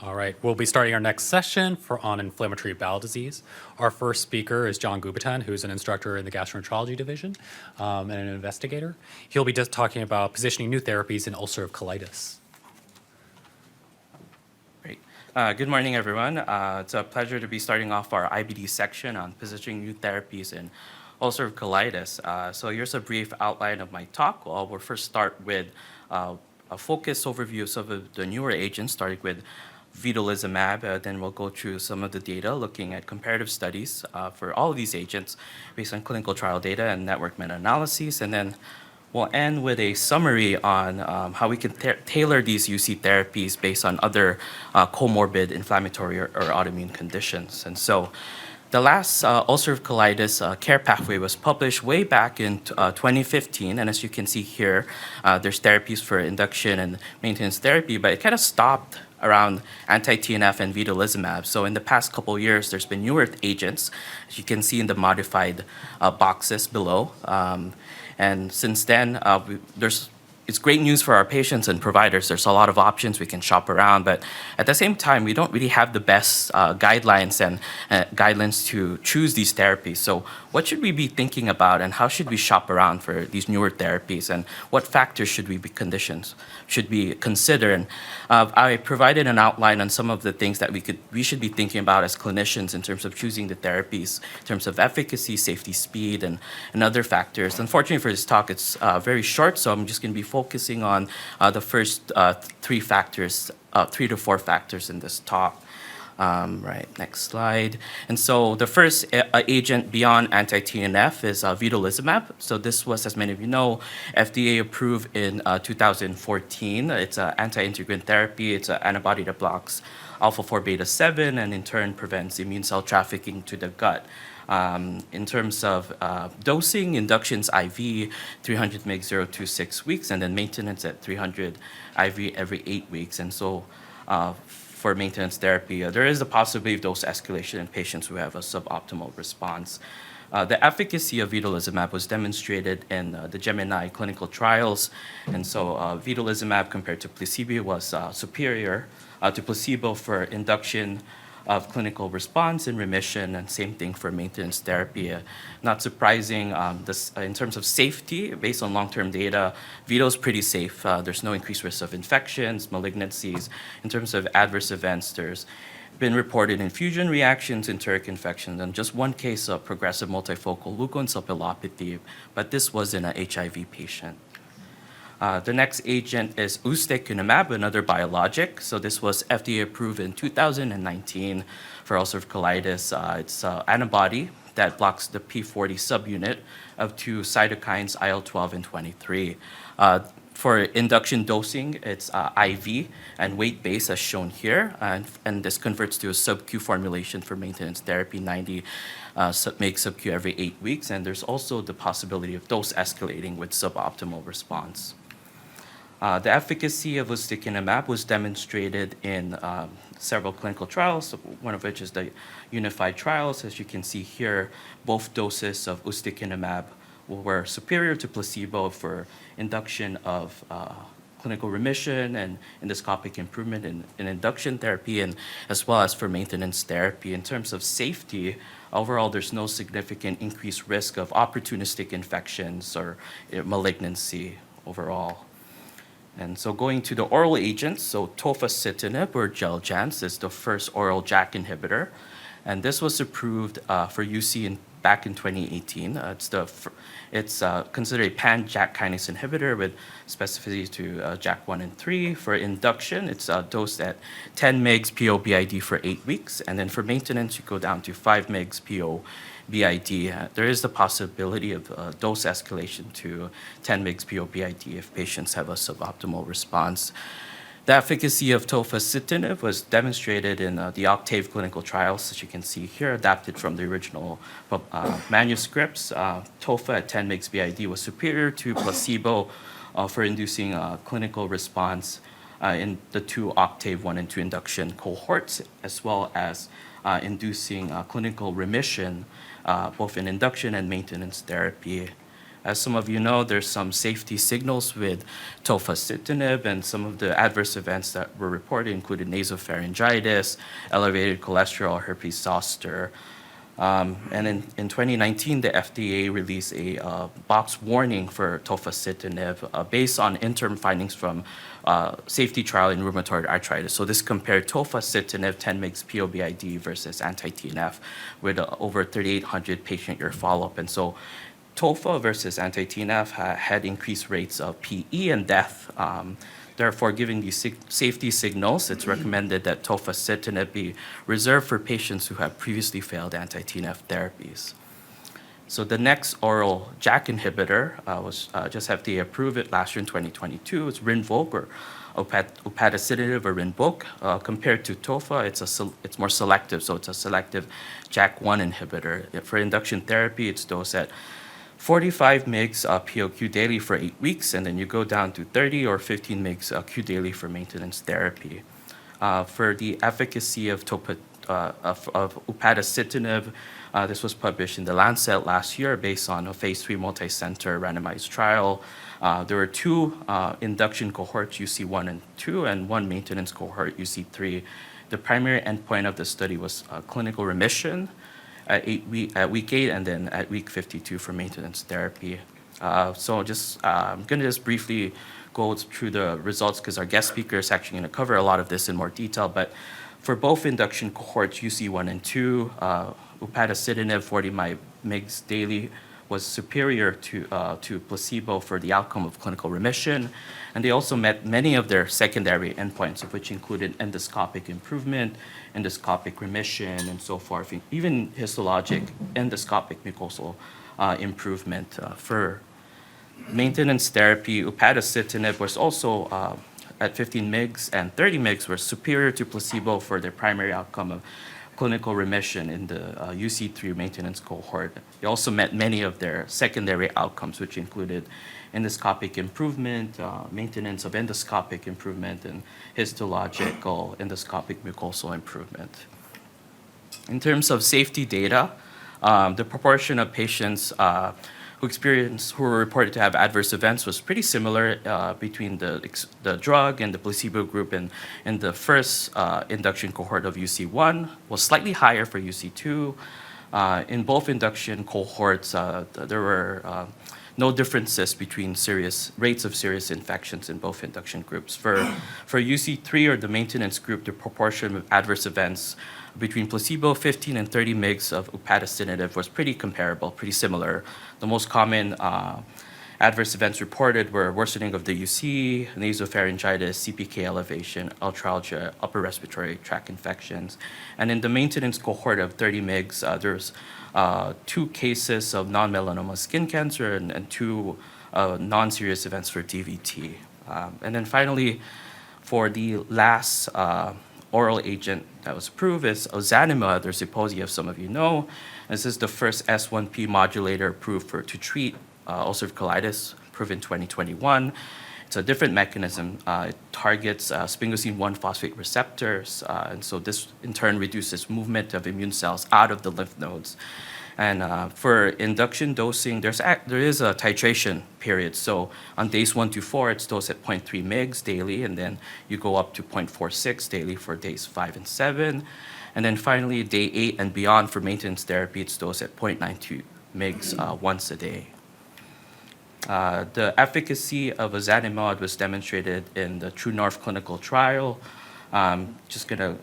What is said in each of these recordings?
All right, we'll be starting our next session on inflammatory bowel disease. Our first speaker is John Gubatan, who's an instructor in the gastroenterology division and an investigator. He'll be just talking about positioning new therapies in ulcerative colitis. Great. Good morning, everyone. It's a pleasure to be starting off our IBD section on positioning new therapies in ulcerative colitis. So here's a brief outline of my talk. We'll first start with a focused overview of some of the newer agents, starting with vedolizumab. Then we'll go through some of the data, looking at comparative studies for all of these agents based on clinical trial data and network meta-analyses. And then we'll end with a summary on how we can tailor these UC therapies based on other comorbid inflammatory or autoimmune conditions. And so the last ulcerative colitis care pathway was published way back in 2015, and as you can see here, there's therapies for induction and maintenance therapy, but it kind of stopped around anti-TNF and vedolizumab. So in the past couple of years, there's been newer agents, as you can see in the modified boxes below. And since then, it's great news for our patients and providers. There's a lot of options we can shop around, but at the same time, we don't really have the best guidelines and guidelines to choose these therapies. So what should we be thinking about, and how should we shop around for these newer therapies, and what factors should we consider? And I provided an outline on some of the things that we should be thinking about as clinicians in terms of choosing the therapies, in terms of efficacy, safety, speed, and other factors. Unfortunately for this talk, it's very short, so I'm just going to be focusing on the first three to four factors in this talk. Right, next slide. And so the first agent beyond anti-TNF is vedolizumab. So this was, as many of you know, FDA approved in 2014. It's an anti-integrin therapy. It's an antibody that blocks alpha-4 beta-7 and in turn prevents immune cell trafficking to the gut. In terms of dosing, induction's IV, 300 mg 0 to 6 weeks, and then maintenance at 300 IV every 8 weeks. And so for maintenance therapy, there is a possibility of dose escalation in patients who have a suboptimal response. The efficacy of vedolizumab was demonstrated in the Gemini clinical trials, and so vedolizumab compared to placebo was superior to placebo for induction of clinical response and remission, and same thing for maintenance therapy. Not surprising, in terms of safety, based on long-term data, Vedo is pretty safe. There's no increased risk of infections, malignancies. In terms of adverse events, there's been reported infusion reactions, enteric infections, and just one case of progressive multifocal leukoencephalopathy, but this was in an HIV patient. The next agent is ustekinumab, another biologic. So this was FDA approved in 2019 for ulcerative colitis. It's an antibody that blocks the P40 subunit of two cytokines, IL-12 and 23. For induction dosing, it's IV and weight-based as shown here, and this converts to a sub-Q formulation for maintenance therapy, 90 mg sub-Q every 8 weeks, and there's also the possibility of dose escalating with suboptimal response. The efficacy of ustekinumab was demonstrated in several clinical trials, one of which is the unified trials. As you can see here, both doses of ustekinumab were superior to placebo for induction of clinical remission and endoscopic improvement in induction therapy, and as well as for maintenance therapy. In terms of safety, overall, there's no significant increased risk of opportunistic infections or malignancy overall. And so going to the oral agents, so tofacitinib or Xeljanz is the first oral JAK inhibitor, and this was approved for UC back in 2018. It's considered a pan-JAK kinase inhibitor with specificity to JAK1 and 3. For induction, it's dosed at 10 mg PO BID for 8 weeks, and then for maintenance, you go down to 5 mg PO BID. There is the possibility of dose escalation to 10 mg PO BID if patients have a suboptimal response. The efficacy of tofacitinib was demonstrated in the Octave clinical trials, as you can see here, adapted from the original manuscripts. Tofa at 10 mg BID was superior to placebo for inducing clinical response in the two Octave 1 and 2 induction cohorts, as well as inducing clinical remission both in induction and maintenance therapy. As some of you know, there's some safety signals with tofacitinib, and some of the adverse events that were reported included nasopharyngitis, elevated cholesterol, herpes zoster. And in 2019, the FDA released a box warning for tofacitinib based on interim findings from safety trial in rheumatoid arthritis. So this compared tofacitinib 10 mg POBID versus anti-TNF with over 3,800 patient-year follow-up. And so tofa versus anti-TNF had increased rates of PE and death. Therefore, given these safety signals, it's recommended that tofacitinib be reserved for patients who have previously failed anti-TNF therapies. So the next oral JAK inhibitor was just FDA approved it last year in 2022. It's Rinvoq, or upadacitinib, or Rinvoq. Compared to tofa, it's more selective, so it's a selective JAK1 inhibitor. For induction therapy, it's dosed at 45 mg POQ daily for 8 weeks, and then you go down to 30 or 15 mg Q daily for maintenance therapy. For the efficacy of upadacitinib, this was published in The Lancet last year based on a phase 3 multi-center randomized trial. There were 2 induction cohorts, UC1 and 2, and 1 maintenance cohort, UC3. The primary endpoint of the study was clinical remission at week 8, and then at week 52 for maintenance therapy. I'm going to just briefly go through the results because our guest speaker is actually going to cover a lot of this in more detail. But for both induction cohorts, UC1 and 2, upadacitinib 40 mg daily was superior to placebo for the outcome of clinical remission. And they also met many of their secondary endpoints, of which included endoscopic improvement, endoscopic remission, and so forth, even histologic endoscopic mucosal improvement. For maintenance therapy, upadacitinib was also at 15 mg and 30 mg were superior to placebo for their primary outcome of clinical remission in the UC3 maintenance cohort. They also met many of their secondary outcomes, which included endoscopic improvement, maintenance of endoscopic improvement, and histological endoscopic mucosal improvement. In terms of safety data, the proportion of patients who were reported to have adverse events was pretty similar between the drug and the placebo group. In the first induction cohort of UC1 was slightly higher for UC2. In both induction cohorts, there were no differences between rates of serious infections in both induction groups. For UC3, or the maintenance group, the proportion of adverse events between placebo, 15 and 30 mg of upadacitinib was pretty comparable, pretty similar. The most common adverse events reported were worsening of the UC, nasopharyngitis, CPK elevation, arthralgia, upper respiratory tract infections. And in the maintenance cohort of 30 mg, there's 2 cases of non-melanoma skin cancer and 2 non-serious events for DVT. And then finally, for the last oral agent that was approved is ozanimod, or Zeposia, if some of you know. This is the first S1P modulator approved to treat ulcerative colitis, approved in 2021. It's a different mechanism. It targets sphingosine 1-phosphate receptors, and so this in turn reduces movement of immune cells out of the lymph nodes. And for induction dosing, there is a titration period. So on days 1 to 4, it's dosed at 0.3 mg daily, and then you go up to 0.46 daily for days 5 and 7. And then finally, day 8 and beyond for maintenance therapy, it's dosed at 0.92 mg once a day. The efficacy of ozanimod was demonstrated in the True North clinical trial. Just going to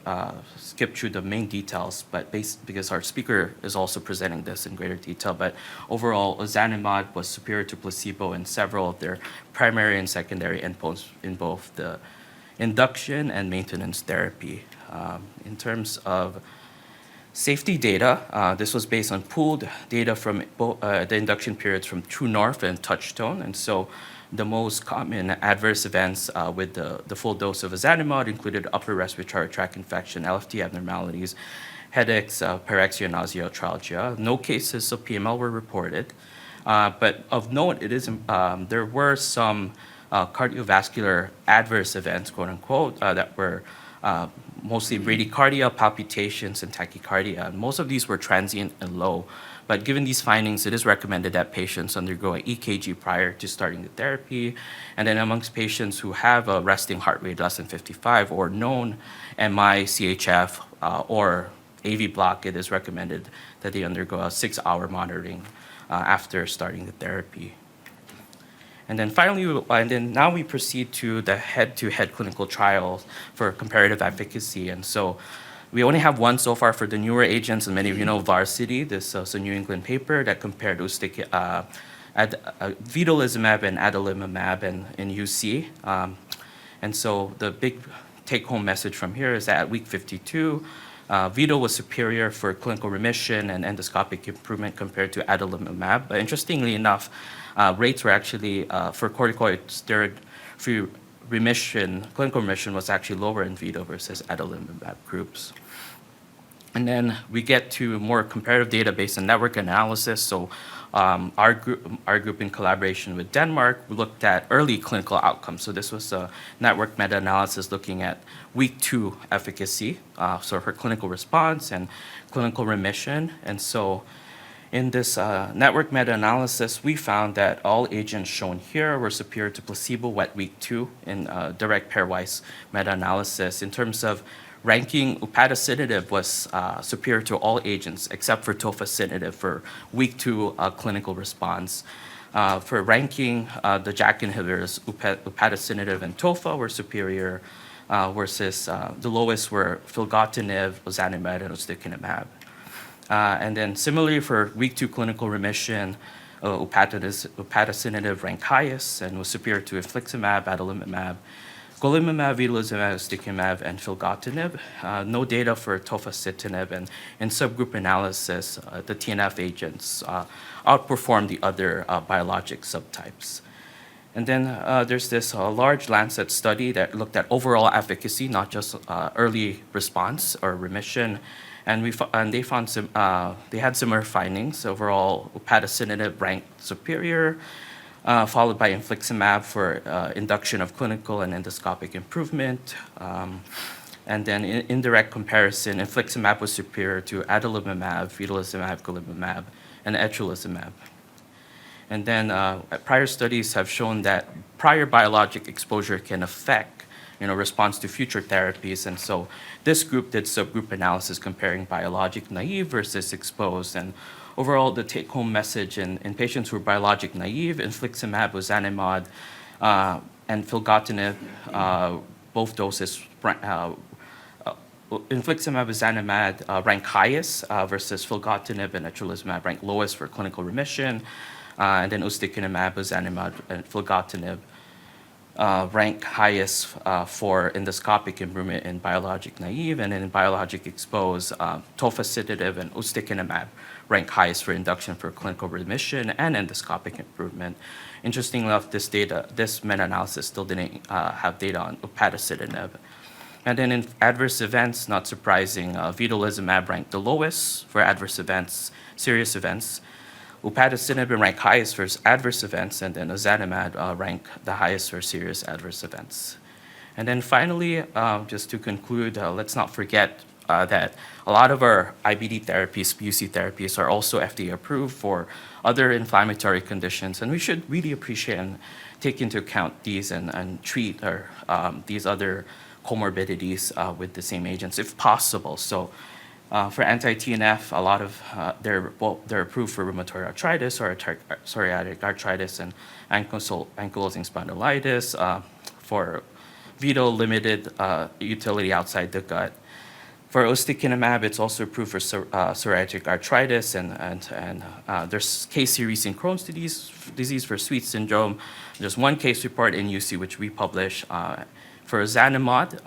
skip through the main details, but because our speaker is also presenting this in greater detail. But overall, ozanimod was superior to placebo in several of their primary and secondary endpoints in both the induction and maintenance therapy. In terms of safety data, this was based on pooled data from both the induction periods from True North and Touchstone. And so the most common adverse events with the full dose of ozanimod included upper respiratory tract infection, LFT abnormalities, headaches, pyrexia, nausea, arthralgia. No cases of PML were reported. But of note, there were some cardiovascular adverse events, quote unquote, that were mostly bradycardia, palpitations, and tachycardia. And most of these were transient and low. But given these findings, it is recommended that patients undergo an EKG prior to starting the therapy. And then amongst patients who have a resting heart rate less than 55 or known MI, CHF, or AV block, it is recommended that they undergo a 6-hour monitoring after starting the therapy. And then finally, now we proceed to the head-to-head clinical trials for comparative efficacy. And so we only have one so far for the newer agents, and many of you know Varsity. This is a New England paper that compared vedolizumab and adalimumab in UC. And so the big take-home message from here is that at week 52, Vedo was superior for clinical remission and endoscopic improvement compared to adalimumab. But interestingly enough, rates were actually, for corticosteroid-free remission, clinical remission was actually lower in Vedo versus adalimumab groups. And then we get to more comparative data based on network analysis. So our group in collaboration with Denmark, we looked at early clinical outcomes. So this was a network meta-analysis looking at week 2 efficacy, so for clinical response and clinical remission. And so in this network meta-analysis, we found that all agents shown here were superior to placebo at week 2 in direct pairwise meta-analysis. In terms of ranking, upadacitinib was superior to all agents except for tofacitinib for week 2 clinical response. For ranking, the JAK inhibitors, upadacitinib and tofa were superior versus the lowest were filgotinib, ozanimod, and ustekinumab. And then similarly for week 2 clinical remission, upadacitinib ranked highest and was superior to infliximab, adalimumab, golimumab, vedolizumab, ustekinumab, and filgotinib. No data for tofacitinib, and in subgroup analysis, the TNF agents outperformed the other biologic subtypes. And then there's this large Lancet study that looked at overall efficacy, not just early response or remission. And they found they had similar findings. Overall, upadacitinib ranked superior, followed by infliximab for induction of clinical and endoscopic improvement. And then in indirect comparison, infliximab was superior to adalimumab, vedolizumab, golimumab, and etrolizumab. And then prior studies have shown that prior biologic exposure can affect response to future therapies. And so this group did subgroup analysis comparing biologic naive versus exposed. And overall, the take-home message in patients who are biologic naive, infliximab, ozanimod, and filgotinib, both doses, infliximab, ozanimod ranked highest versus filgotinib and etrolizumab ranked lowest for clinical remission. And then ustekinumab, ozanimod, and filgotinib ranked highest for endoscopic improvement in biologic naive, and in biologic exposed, tofacitinib and ustekinumab ranked highest for induction for clinical remission and endoscopic improvement. Interestingly enough, this meta-analysis still didn't have data on upadacitinib. And then in adverse events, not surprising, vedolizumab ranked the lowest for adverse events, serious events. Upadacitinib ranked highest for adverse events, and then ozanimod ranked the highest for serious adverse events. And then finally, just to conclude, let's not forget that a lot of our IBD therapies, UC therapies, are also FDA approved for other inflammatory conditions, and we should really appreciate and take into account these and treat these other comorbidities with the same agents if possible. So for anti-TNF, a lot of they're approved for rheumatoid arthritis or psoriatic arthritis and ankylosing spondylitis. For Vedo, limited utility outside the gut. For ustekinumab, it's also approved for psoriatic arthritis, and there's case series in Crohn's disease for Sweet syndrome. There's one case report in UC which we publish. For ozanimod,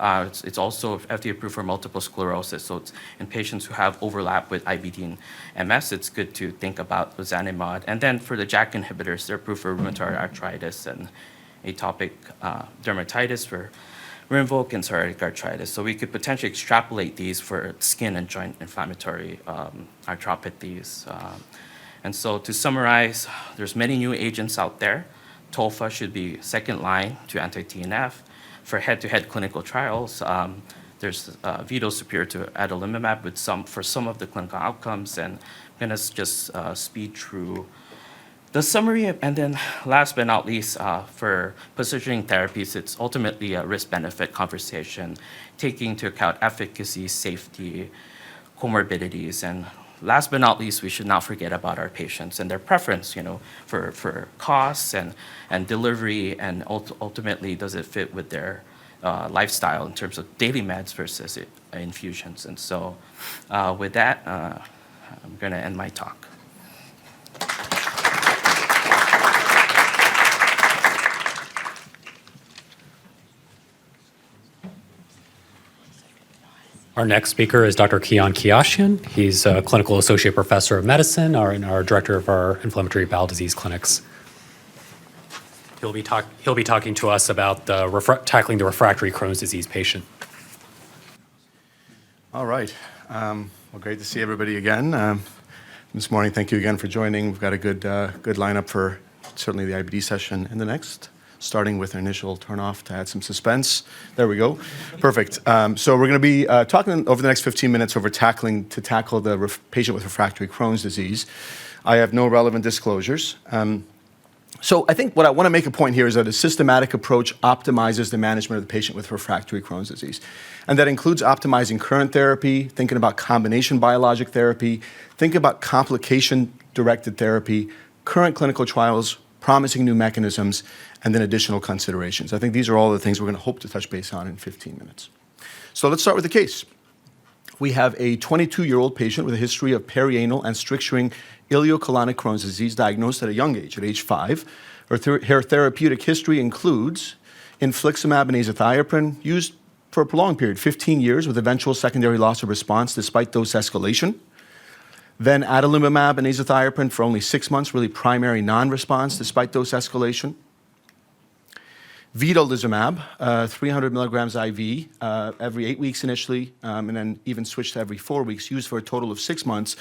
it's also FDA approved for multiple sclerosis, so it's in patients who have overlap with IBD and MS. It's good to think about ozanimod. And then for the JAK inhibitors, they're approved for rheumatoid arthritis and atopic dermatitis for Rinvoq and psoriatic arthritis. So we could potentially extrapolate these for skin and joint inflammatory arthropathies. And so to summarize, there's many new agents out there. Tofa should be second line to anti-TNF. For head-to-head clinical trials, there's veto superior to adalimumab for some of the clinical outcomes, and I'm going to just speed through the summary. And then last but not least, for positioning therapies, it's ultimately a risk-benefit conversation, taking into account efficacy, safety, comorbidities, and last but not least, we should not forget about our patients and their preference, for costs and delivery, and ultimately, does it fit with their lifestyle in terms of daily meds versus infusions. And so with that, I'm going to end my talk. Our next speaker is Dr. Kian Kiashian. He's a clinical associate professor of medicine and our director of our inflammatory bowel disease clinics. He'll be talking to us about tackling the refractory Crohn's disease patient. All right. Well, great to see everybody again. This morning, thank you again for joining. We've got a good lineup for certainly the IBD session and the next, starting with our initial turn-off to add some suspense. There we go. Perfect. So we're going to be talking over the next 15 minutes to tackle the patient with refractory Crohn's disease. I have no relevant disclosures. So I think what I want to make a point here is that a systematic approach optimizes the management of the patient with refractory Crohn's disease. And that includes optimizing current therapy, thinking about combination biologic therapy, thinking about complication-directed therapy, current clinical trials, promising new mechanisms, and then additional considerations. I think these are all the things we're going to hope to touch base on in 15 minutes. So let's start with the case. We have a 22-year-old patient with a history of perianal and stricturing ileocolonic Crohn's disease diagnosed at a young age, at age 5. Her therapeutic history includes infliximab and azathioprine used for a prolonged period, 15 years, with eventual secondary loss of response despite dose escalation. Then adalimumab and azathioprine for only 6 months, really primary non-response despite dose escalation. Vedolizumab, 300 milligrams IV, every 8 weeks initially, and then even switched to every 4 weeks, used for a total of 6 months,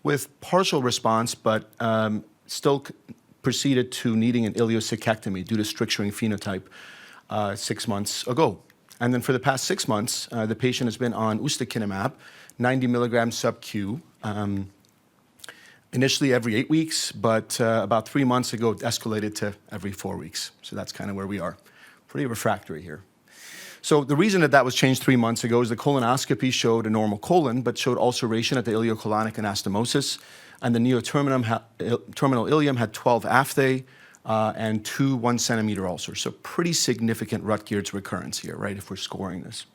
with partial response, but still proceeded to needing an ileocystectomy due to stricturing phenotype 6 months ago. And then for the past 6 months, the patient has been on ustekinumab, 90 milligrams sub-Q, initially every 8 weeks, but about 3 months ago, it escalated to every 4 weeks. So that's kind of where we are. Pretty refractory here. So the reason that was changed 3 months ago is the colonoscopy showed a normal colon, but showed ulceration at the ileocolonic anastomosis, and the neoterminal ileum had 12 aphthae and 2 1-centimeter ulcers. So pretty significant Rutgers recurrence here, right, if we're scoring this.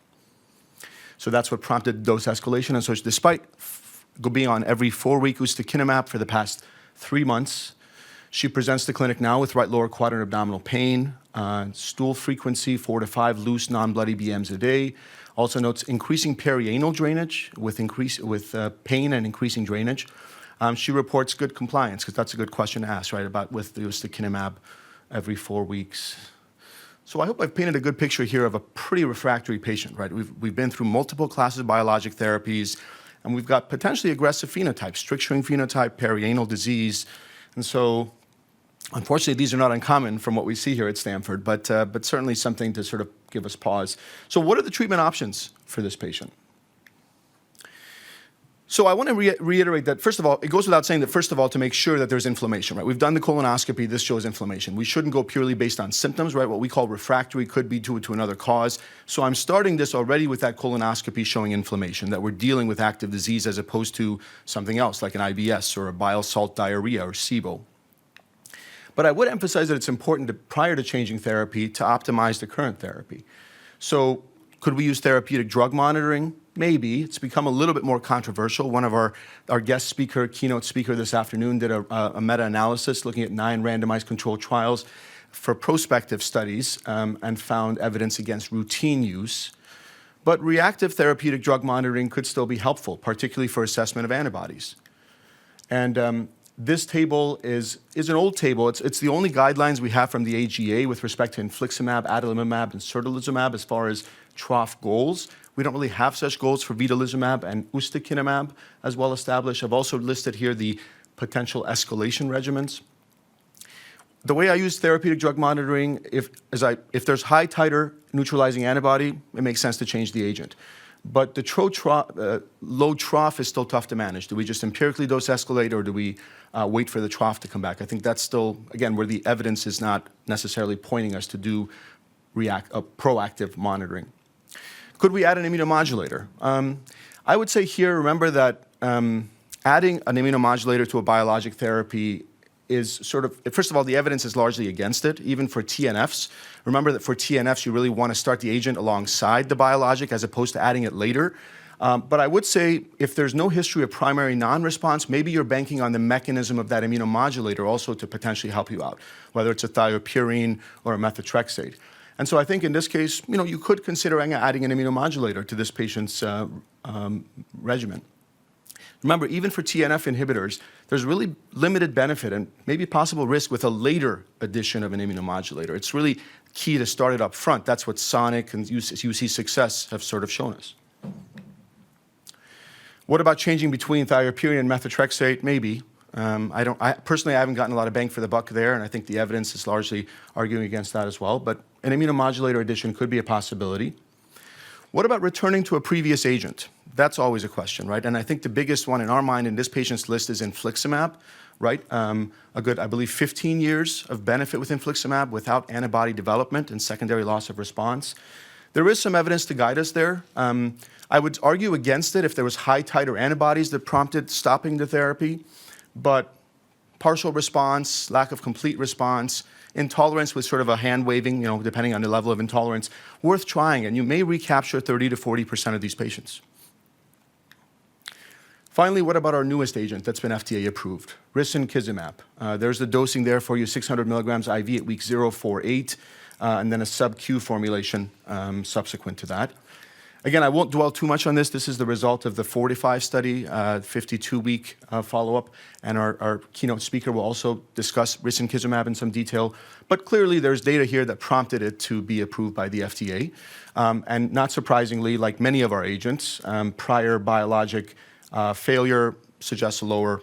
So that's what prompted dose escalation. And so despite being on every 4-week ustekinumab for the past 3 months, she presents to clinic now with right lower quadrant abdominal pain, stool frequency 4 to 5 loose non-bloody BMs a day. Also notes increasing perianal drainage with pain and increasing drainage. She reports good compliance, because that's a good question to ask, right, about with the ustekinumab every 4 weeks. So I hope I've painted a good picture here of a pretty refractory patient, right? We've been through multiple classes of biologic therapies, and we've got potentially aggressive phenotypes, stricturing phenotype, perianal disease. And so unfortunately, these are not uncommon from what we see here at Stanford, but certainly something to sort of give us pause. So what are the treatment options for this patient? So I want to reiterate that, first of all, it goes without saying that, first of all, to make sure that there's inflammation, right? We've done the colonoscopy. This shows inflammation. We shouldn't go purely based on symptoms, right? What we call refractory could be due to another cause. So I'm starting this already with that colonoscopy showing inflammation, that we're dealing with active disease as opposed to something else like an IBS or a bile salt diarrhea or SIBO. But I would emphasize that it's important prior to changing therapy to optimize the current therapy. So could we use therapeutic drug monitoring? Maybe. It's become a little bit more controversial. One of our guest speaker, keynote speaker this afternoon, did a meta-analysis looking at 9 randomized controlled trials for prospective studies and found evidence against routine use. But reactive therapeutic drug monitoring could still be helpful, particularly for assessment of antibodies. And this table is an old table. It's the only guidelines we have from the AGA with respect to infliximab, adalimumab, and certolizumab as far as trough goals. We don't really have such goals for vedolizumab and ustekinumab as well established. I've also listed here the potential escalation regimens. The way I use therapeutic drug monitoring, if there's high titer neutralizing antibody, it makes sense to change the agent. but the low trough is still tough to manage. Do we just empirically dose escalate, or do we wait for the trough to come back? I think that's still, again, where the evidence is not necessarily pointing us to do proactive monitoring. Could we add an immunomodulator? I would say here, remember that adding an immunomodulator to a biologic therapy is sort of, first of all, the evidence is largely against it, even for TNFs. Remember that for TNFs, you really want to start the agent alongside the biologic as opposed to adding it later. But I would say if there's no history of primary non-response, maybe you're banking on the mechanism of that immunomodulator also to potentially help you out, whether it's a thiopurine or a methotrexate. And so I think in this case, you could consider adding an immunomodulator to this patient's regimen. Remember, even for TNF inhibitors, there's really limited benefit and maybe possible risk with a later addition of an immunomodulator. It's really key to start it up front. That's what SONIC and UC Success have sort of shown us. What about changing between thiopurine and methotrexate? Maybe. Personally, I haven't gotten a lot of bang for the buck there, and I think the evidence is largely arguing against that as well. But an immunomodulator addition could be a possibility. What about returning to a previous agent? That's always a question, right? And I think the biggest one in our mind in this patient's list is infliximab, right? A good, I believe, 15 years of benefit with infliximab without antibody development and secondary loss of response. There is some evidence to guide us there. I would argue against it if there was high titer antibodies that prompted stopping the therapy, but partial response, lack of complete response, intolerance with sort of a hand waving, depending on the level of intolerance, worth trying, and you may recapture 30 to 40% of these patients. Finally, what about our newest agent that's been FDA approved, risankizumab? There's the dosing there for you, 600 milligrams IV at week 0, 4, 8, and then a sub-Q formulation subsequent to that. Again, I won't dwell too much on this. This is the result of the Fortify study, 52-week follow-up, and our keynote speaker will also discuss risankizumab in some detail. But clearly, there's data here that prompted it to be approved by the FDA. And not surprisingly, like many of our agents, prior biologic failure suggests a lower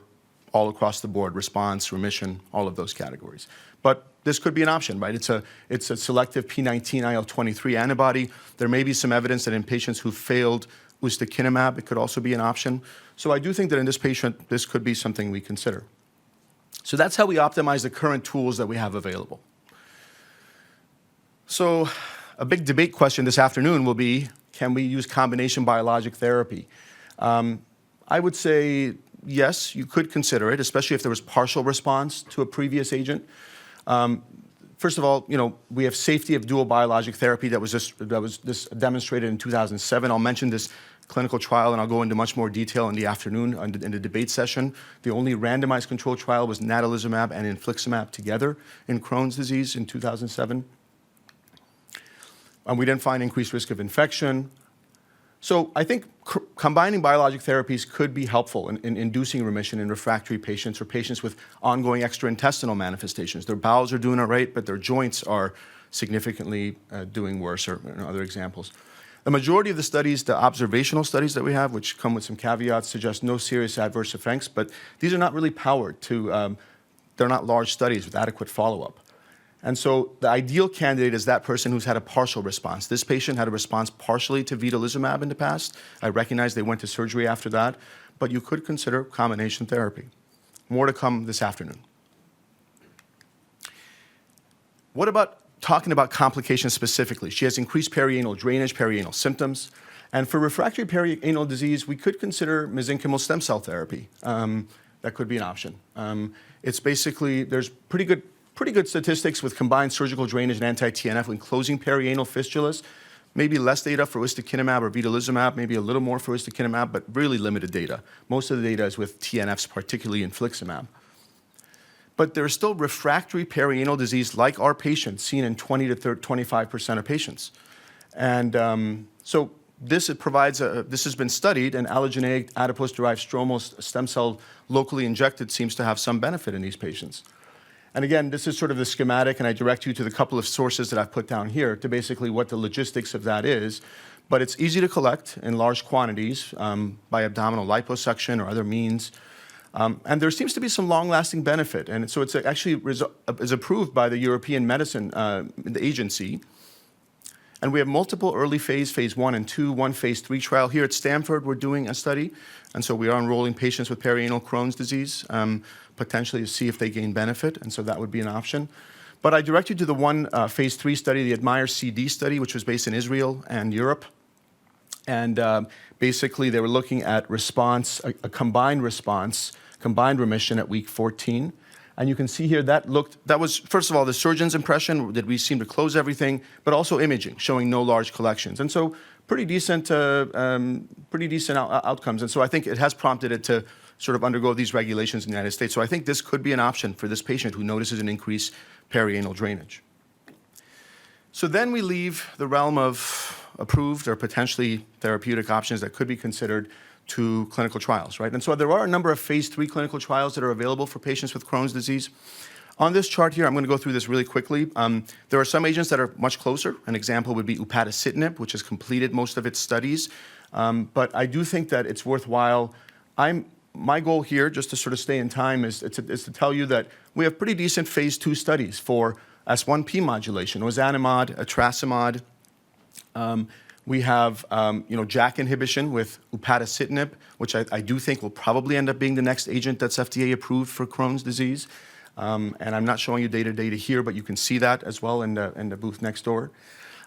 all across the board response, remission, all of those categories. But this could be an option, right? It's a selective P19 IL-23 antibody. There may be some evidence that in patients who failed ustekinumab, it could also be an option. So I do think that in this patient, this could be something we consider. So that's how we optimize the current tools that we have available. So a big debate question this afternoon will be, can we use combination biologic therapy? I would say yes, you could consider it, especially if there was partial response to a previous agent. First of all, we have safety of dual biologic therapy that was demonstrated in 2007. I'll mention this clinical trial, and I'll go into much more detail in the afternoon in the debate session. The only randomized control trial was natalizumab and infliximab together in Crohn's disease in 2007. We didn't find increased risk of infection. So I think combining biologic therapies could be helpful in inducing remission in refractory patients or patients with ongoing extraintestinal manifestations. Their bowels are doing all right, but their joints are significantly doing worse, or other examples. The majority of the studies, the observational studies that we have, which come with some caveats, suggest no serious adverse effects, but these are not really powered to, they're not large studies with adequate follow-up. And so the ideal candidate is that person who's had a partial response. This patient had a response partially to vedolizumab in the past. I recognize they went to surgery after that, but you could consider combination therapy. More to come this afternoon. What about talking about complications specifically? She has increased perianal drainage, perianal symptoms. And for refractory perianal disease, we could consider mesenchymal stem cell therapy. That could be an option. It's basically, there's pretty good statistics with combined surgical drainage and anti-TNF when closing perianal fistulas. Maybe less data for ustekinumab or vedolizumab, maybe a little more for ustekinumab, but really limited data. Most of the data is with TNFs, particularly infliximab. But there's still refractory perianal disease like our patients, seen in 20 to 25% of patients. And so this has been studied, and allogeneic adipose-derived stromal stem cell locally injected seems to have some benefit in these patients. And again, this is sort of the schematic, and I direct you to the couple of sources that I've put down here to basically what the logistics of that is. But it's easy to collect in large quantities by abdominal liposuction or other means. And there seems to be some long-lasting benefit. And so it's actually is approved by the European Medicine Agency. And we have multiple early phase 1 and 2, one phase 3 trial. Here at Stanford, we're doing a study. And so we are enrolling patients with perianal Crohn's disease, potentially to see if they gain benefit. And so that would be an option. But I direct you to the one phase 3 study, the Admire CD study, which was based in Israel and Europe. And basically, they were looking at response, a combined response, combined remission at week 14. And you can see here that was, first of all, the surgeon's impression that we seem to close everything, but also imaging, showing no large collections. And so pretty decent outcomes. And so I think it has prompted it to sort of undergo these regulations in the United States. So I think this could be an option for this patient who notices an increased perianal drainage. So then we leave the realm of approved or potentially therapeutic options that could be considered to clinical trials, right? And so there are a number of phase 3 clinical trials that are available for patients with Crohn's disease. On this chart here, I'm going to go through this really quickly. There are some agents that are much closer. An example would be upadacitinib, which has completed most of its studies. But I do think that it's worthwhile. My goal here, just to sort of stay in time, is to tell you that we have pretty decent phase 2 studies for S1P modulation, ozanimod, etrasimod. We have JAK inhibition with upadacitinib, which I do think will probably end up being the next agent that's FDA approved for Crohn's disease. And I'm not showing you data here, but you can see that as well in the booth next door.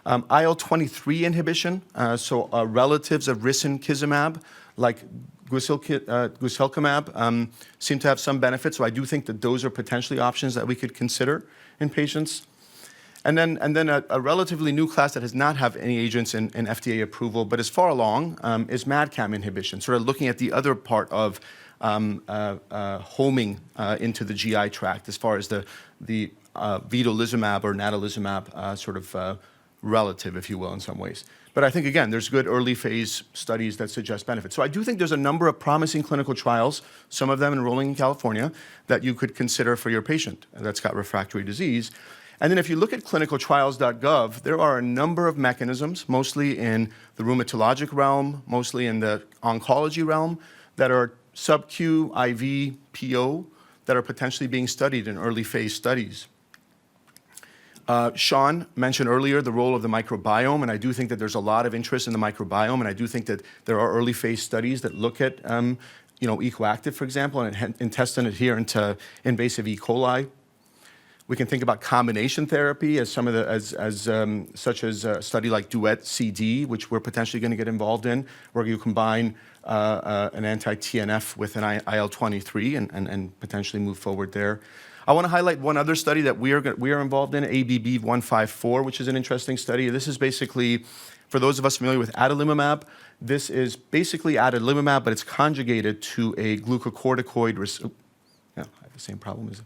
IL-23 inhibition, so relatives of risankizumab, like guselkumab, seem to have some benefit. So I do think that those are potentially options that we could consider in patients. And then a relatively new class that does not have any agents in FDA approval, but is far along, is MAdCAM inhibition, sort of looking at the other part of homing into the GI tract as far as the vedolizumab or natalizumab sort of relative, if you will, in some ways. But I think, again, there's good early phase studies that suggest benefit. So I do think there's a number of promising clinical trials, some of them enrolling in California, that you could consider for your patient that's got refractory disease. And then if you look at clinicaltrials.gov, there are a number of mechanisms, mostly in the rheumatologic realm, mostly in the oncology realm, that are sub-Q, IV, PO, that are potentially being studied in early phase studies. Sean mentioned earlier the role of the microbiome, and I do think that there's a lot of interest in the microbiome, and I do think that there are early phase studies that look at ecoactive, for example, and intestinal adherent to invasive E. coli. We can think about combination therapy as such as a study like Duet CD, which we're potentially going to get involved in, where you combine an anti-TNF with an IL-23 and potentially move forward there. I want to highlight one other study that we are involved in, ABB-154, which is an interesting study. This is basically, for those of us familiar with adalimumab, this is basically adalimumab, but it's conjugated to a glucocorticoid I have the same problem as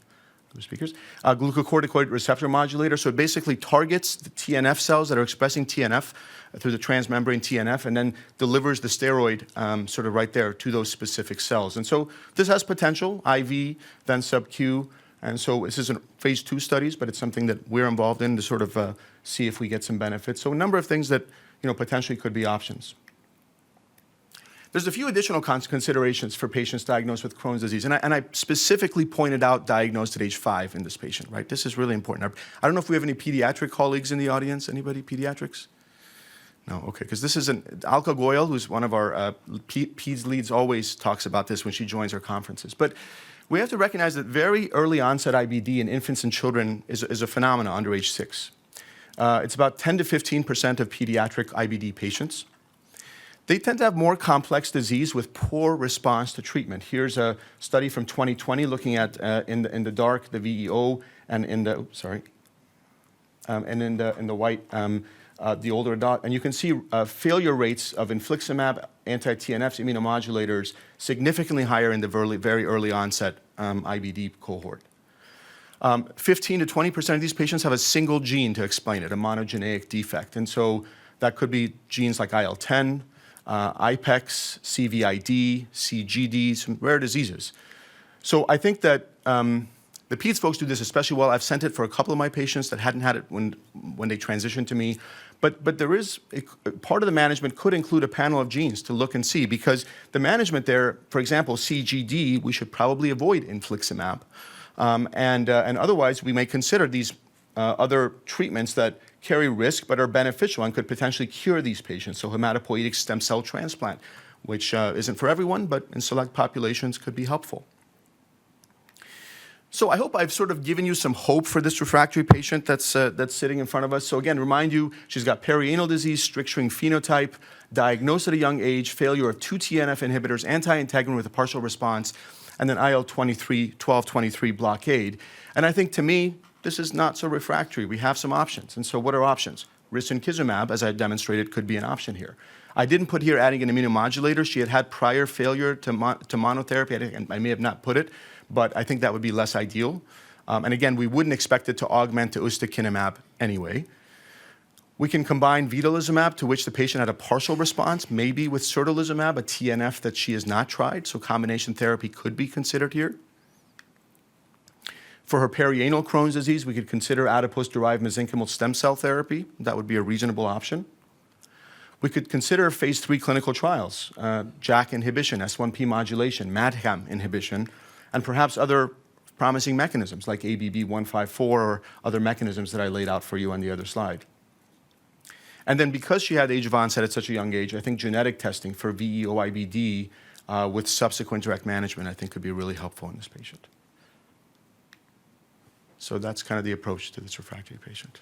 other speakers. Glucocorticoid receptor modulator. So it basically targets the TNF cells that are expressing TNF through the transmembrane TNF and then delivers the steroid sort of right there to those specific cells. And so this has potential, IV, then sub-Q. And so this isn't phase 2 studies, but it's something that we're involved in to sort of see if we get some benefits. So a number of things that potentially could be options. There's a few additional considerations for patients diagnosed with Crohn's disease, and I specifically pointed out diagnosed at age 5 in this patient, right? This is really important. I don't know if we have any pediatric colleagues in the audience. Anybody pediatrics? No, okay, because this is Alka Goyal, who's one of our peds leads, always talks about this when she joins our conferences. But we have to recognize that very early onset IBD in infants and children is a phenomenon under age 6. It's about 10 to 15% of pediatric IBD patients. They tend to have more complex disease with poor response to treatment. Here's a study from 2020 looking at in the dark the VEO and in the white the older adult, and you can see failure rates of infliximab, anti-TNFs, immunomodulators significantly higher in the very early onset IBD cohort. 15 to 20% of these patients have a single gene to explain it, a monogenic defect, and so that could be genes like IL-10. IPEX, CVID, CGD, some rare diseases. So I think that the peds folks do this especially well. I've sent it for a couple of my patients that hadn't had it when they transitioned to me. But there is part of the management could include a panel of genes to look and see, because the management there, for example, CGD, we should probably avoid infliximab. And otherwise, we may consider these other treatments that carry risk but are beneficial and could potentially cure these patients. So hematopoietic stem cell transplant, which isn't for everyone, but in select populations could be helpful. So I hope I've sort of given you some hope for this refractory patient that's sitting in front of us. So again, remind you, she's got perianal disease, strict-string phenotype, diagnosed at a young age, failure of 2 TNF inhibitors, anti-integrin with a partial response, and then IL-23, 12-23 blockade. And I think, to me, this is not so refractory. We have some options. And so what are options? Risankizumab, as I demonstrated, could be an option here. I didn't put here adding an immunomodulator. She had had prior failure to monotherapy. I may have not put it, but I think that would be less ideal. And again, we wouldn't expect it to augment to ustekinumab anyway. We can combine vedolizumab, to which the patient had a partial response, maybe with certolizumab, a TNF that she has not tried, so combination therapy could be considered here. For her perianal Crohn's disease, we could consider adipose-derived mesenchymal stem cell therapy. That would be a reasonable option. We could consider phase 3 clinical trials, JAK inhibition, S1P modulation, MAdCAM inhibition, and perhaps other promising mechanisms like ABB154 or other mechanisms that I laid out for you on the other slide. And then because she had age of onset at such a young age, I think genetic testing for VE-OIBD with subsequent direct management, I think could be really helpful in this patient. So that's kind of the approach to this refractory patient.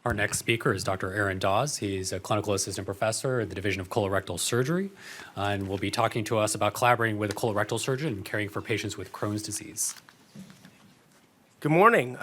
Our next speaker is Dr. Aaron Dawes. He's a clinical assistant professor in the Division of Colorectal Surgery, and will be talking to us about collaborating with a colorectal surgeon and caring for patients with Crohn's disease. Good morning.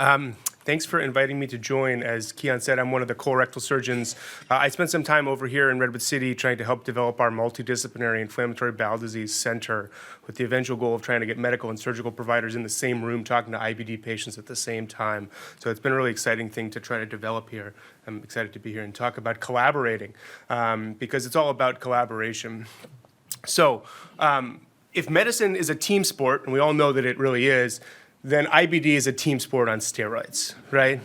Thanks for inviting me to join. As Keon said, I'm one of the colorectal surgeons. I spent some time over here in Redwood City trying to help develop our multidisciplinary inflammatory bowel disease center with the eventual goal of trying to get medical and surgical providers in the same room talking to IBD patients at the same time. So it's been a really exciting thing to try to develop here. I'm excited to be here and talk about collaborating because it's all about collaboration. So if medicine is a team sport, and we all know that it really is, then IBD is a team sport on steroids, right?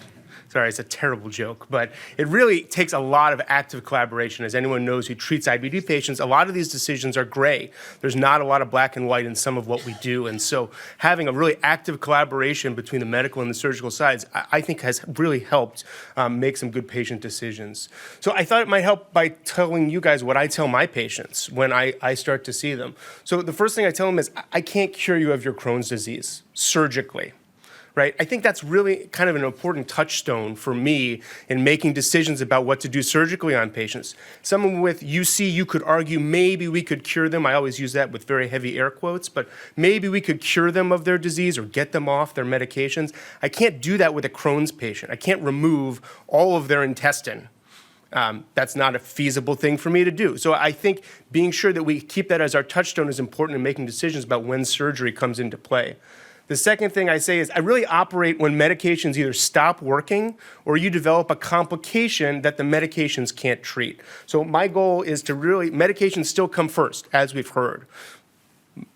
Sorry, it's a terrible joke, but it really takes a lot of active collaboration. As anyone knows who treats IBD patients, a lot of these decisions are gray. There's not a lot of black and white in some of what we do. And so having a really active collaboration between the medical and the surgical sides, I think has really helped make some good patient decisions. So I thought it might help by telling you guys what I tell my patients when I start to see them. So the first thing I tell them is, I can't cure you of your Crohn's disease surgically. Right? I think that's really kind of an important touchstone for me in making decisions about what to do surgically on patients. Someone with UC, you could argue maybe we could cure them. I always use that with very heavy air quotes, but maybe we could cure them of their disease or get them off their medications. I can't do that with a Crohn's patient. I can't remove all of their intestine. That's not a feasible thing for me to do. So I think being sure that we keep that as our touchstone is important in making decisions about when surgery comes into play. The second thing I say is I really operate when medications either stop working or you develop a complication that the medications can't treat. So my goal is to really, medications still come first, as we've heard,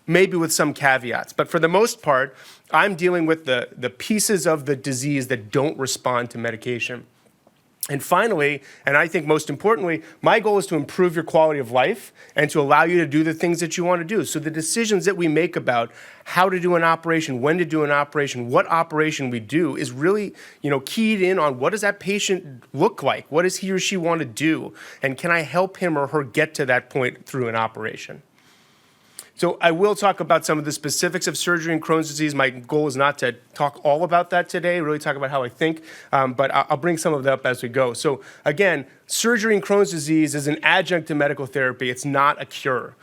maybe with some caveats. But for the most part, I'm dealing with the pieces of the disease that don't respond to medication. And finally, and I think most importantly, my goal is to improve your quality of life and to allow you to do the things that you want to do. So the decisions that we make about how to do an operation, when to do an operation, what operation we do is really, keyed in on what does that patient look like? What does he or she want to do? And can I help him or her get to that point through an operation? So I will talk about some of the specifics of surgery and Crohn's disease. My goal is not to talk all about that today, really talk about how I think, but I'll bring some of that up as we go. So again, surgery and Crohn's disease is an adjunct to medical therapy. It's not a cure.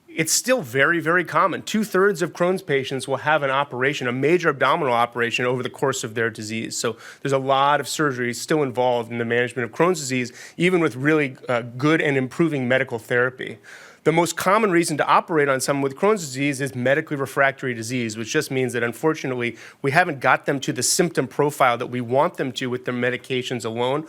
It's still very, very common. 2/3 of Crohn's patients will have an operation, a major abdominal operation over the course of their disease. So there's a lot of surgery still involved in the management of Crohn's disease, even with really good and improving medical therapy. The most common reason to operate on someone with Crohn's disease is medically refractory disease, which just means that unfortunately we haven't got them to the symptom profile that we want them to with their medications alone.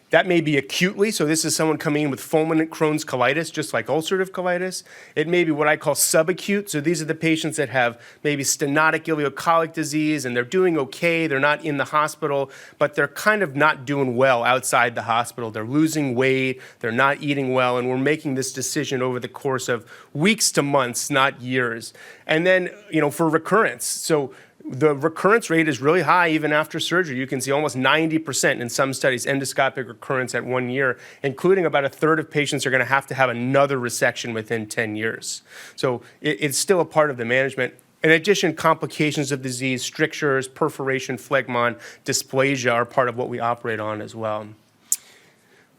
That may be acutely, so this is someone coming in with fulminant Crohn's colitis, just like ulcerative colitis. It may be what I call subacute, so these are the patients that have maybe stenotic ileocolic disease and they're doing okay, they're not in the hospital, but they're kind of not doing well outside the hospital. They're losing weight, they're not eating well, and we're making this decision over the course of weeks to months, not years. And then, for recurrence, so The recurrence rate is really high even after surgery. You can see almost 90% in some studies endoscopic recurrence at 1 year, including about a third of patients are going to have another resection within 10 years. So it's still a part of the management. In addition, complications of disease, strictures, perforation, phlegmon, dysplasia are part of what we operate on as well.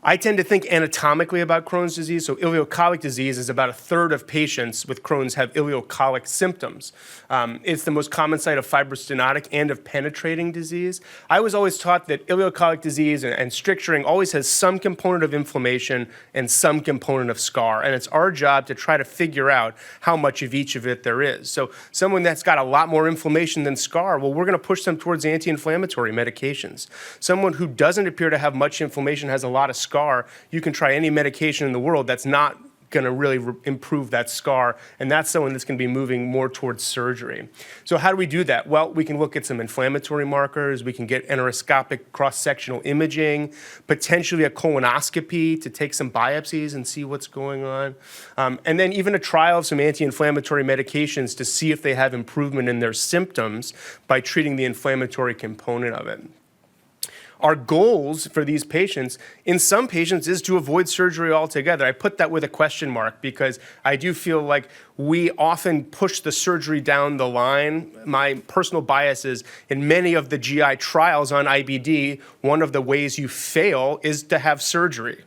I tend to think anatomically about Crohn's disease. So ileocolic disease is about a third of patients with Crohn's have ileocolic symptoms. It's the most common site of fibrostenotic and of penetrating disease. I was always taught that ileocolic disease and stricturing always has some component of inflammation and some component of scar. And it's our job to try to figure out how much of each of it there is. So someone that's got a lot more inflammation than scar, well, we're going to push them towards anti-inflammatory medications. Someone who doesn't appear to have much inflammation, has a lot of scar, you can try any medication in the world that's not going to really improve that scar, and that's someone that's going to be moving more towards surgery. So how do we do that? Well, we can look at some inflammatory markers, we can get endoscopic cross-sectional imaging, potentially a colonoscopy to take some biopsies and see what's going on, and then even a trial of some anti-inflammatory medications to see if they have improvement in their symptoms by treating the inflammatory component of it. Our goals for these patients, in some patients, is to avoid surgery altogether. I put that with a question mark because I do feel like we often push the surgery down the line. My personal bias is in many of the GI trials on IBD, one of the ways you fail is to have surgery,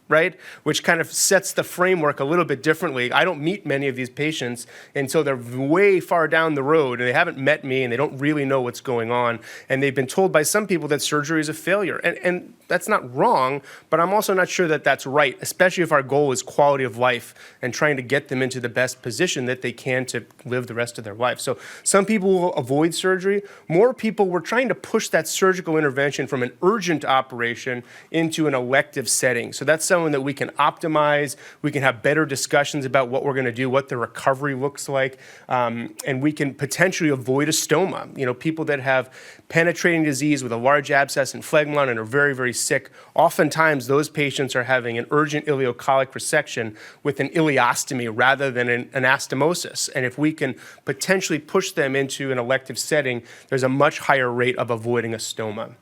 right? Which kind of sets the framework a little bit differently. I don't meet many of these patients until they're way far down the road and they haven't met me and they don't really know what's going on. And they've been told by some people that surgery is a failure. And that's not wrong, but I'm also not sure that that's right, especially if our goal is quality of life and trying to get them into the best position that they can to live the rest of their life. So some people will avoid surgery. More people, we're trying to push that surgical intervention from an urgent operation into an elective setting. So that's someone that we can optimize, we can have better discussions about what we're going to do, what the recovery looks like, and we can potentially avoid a stoma. You know, people that have penetrating disease with a large abscess and phlegmon and are very, very sick, oftentimes those patients are having an urgent ileocolic resection with an ileostomy rather than an anastomosis. And if we can potentially push them into an elective setting, there's a much higher rate of avoiding a stoma.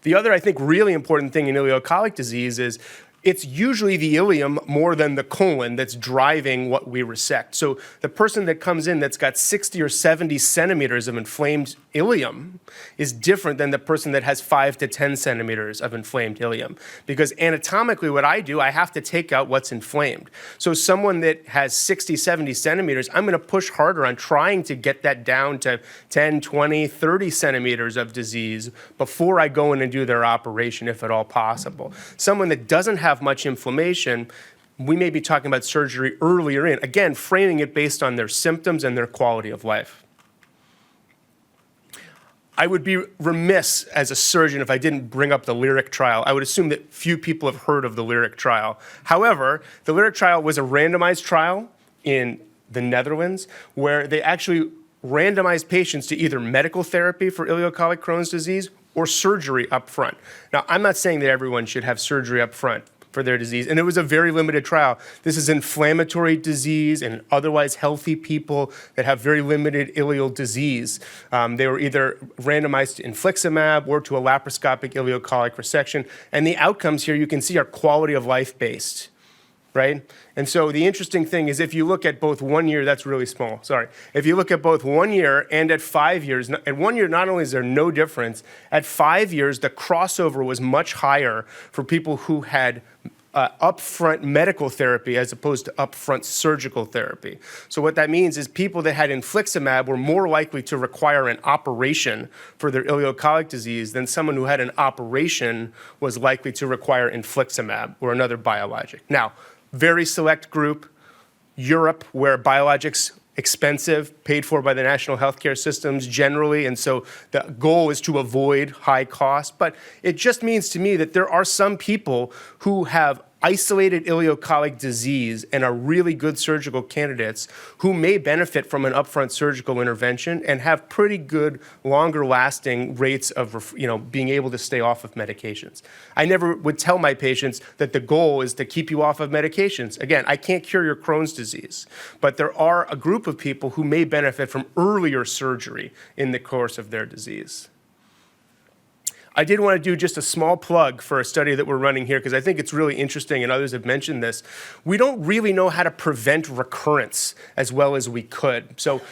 The other, I think, really important thing in ileocolic disease is it's usually the ileum more than the colon that's driving what we resect. So the person that comes in that's got 60 or 70 centimeters of inflamed ileum is different than the person that has 5 to 10 centimeters of inflamed ileum. Because anatomically what I do, I have to take out what's inflamed. So someone that has 60, 70 centimeters, I'm going to push harder on trying to get that down to 10, 20, 30 centimeters of disease before I go in and do their operation, if at all possible. Someone that doesn't have much inflammation, we may be talking about surgery earlier in, again, framing it based on their symptoms and their quality of life. I would be remiss as a surgeon if I didn't bring up the LYRIC trial. I would assume that few people have heard of the LYRIC trial. However, the LYRIC trial was a randomized trial in the Netherlands where they actually randomized patients to either medical therapy for ileocolic Crohn's disease or surgery up front. Now, I'm not saying that everyone should have surgery up front for their disease, and it was a very limited trial. This is inflammatory disease and otherwise healthy people that have very limited ileal disease. They were either randomized to infliximab or to a laparoscopic ileocolic resection, and the outcomes here you can see are quality of life based. Right? And so the interesting thing is if you look at both 1 year, that's really small, sorry. If you look at both 1 year and at 5 years, at 1 year not only is there no difference, at 5 years the crossover was much higher for people who had upfront medical therapy as opposed to upfront surgical therapy. So what that means is people that had infliximab were more likely to require an operation for their ileocolic disease than someone who had an operation was likely to require infliximab or another biologic. Now, very select group, Europe, where biologics expensive, paid for by the national healthcare systems generally, and so the goal is to avoid high cost. But it just means to me that there are some people who have isolated ileocolic disease and are really good surgical candidates who may benefit from an upfront surgical intervention and have pretty good longer lasting rates of being able to stay off of medications. I never would tell my patients that the goal is to keep you off of medications. Again, I can't cure your Crohn's disease, but there are a group of people who may benefit from earlier surgery in the course of their disease. I did want to do just a small plug for a study that we're running here because I think it's really interesting and others have mentioned this. We don't really know how to prevent recurrence as well as we could. So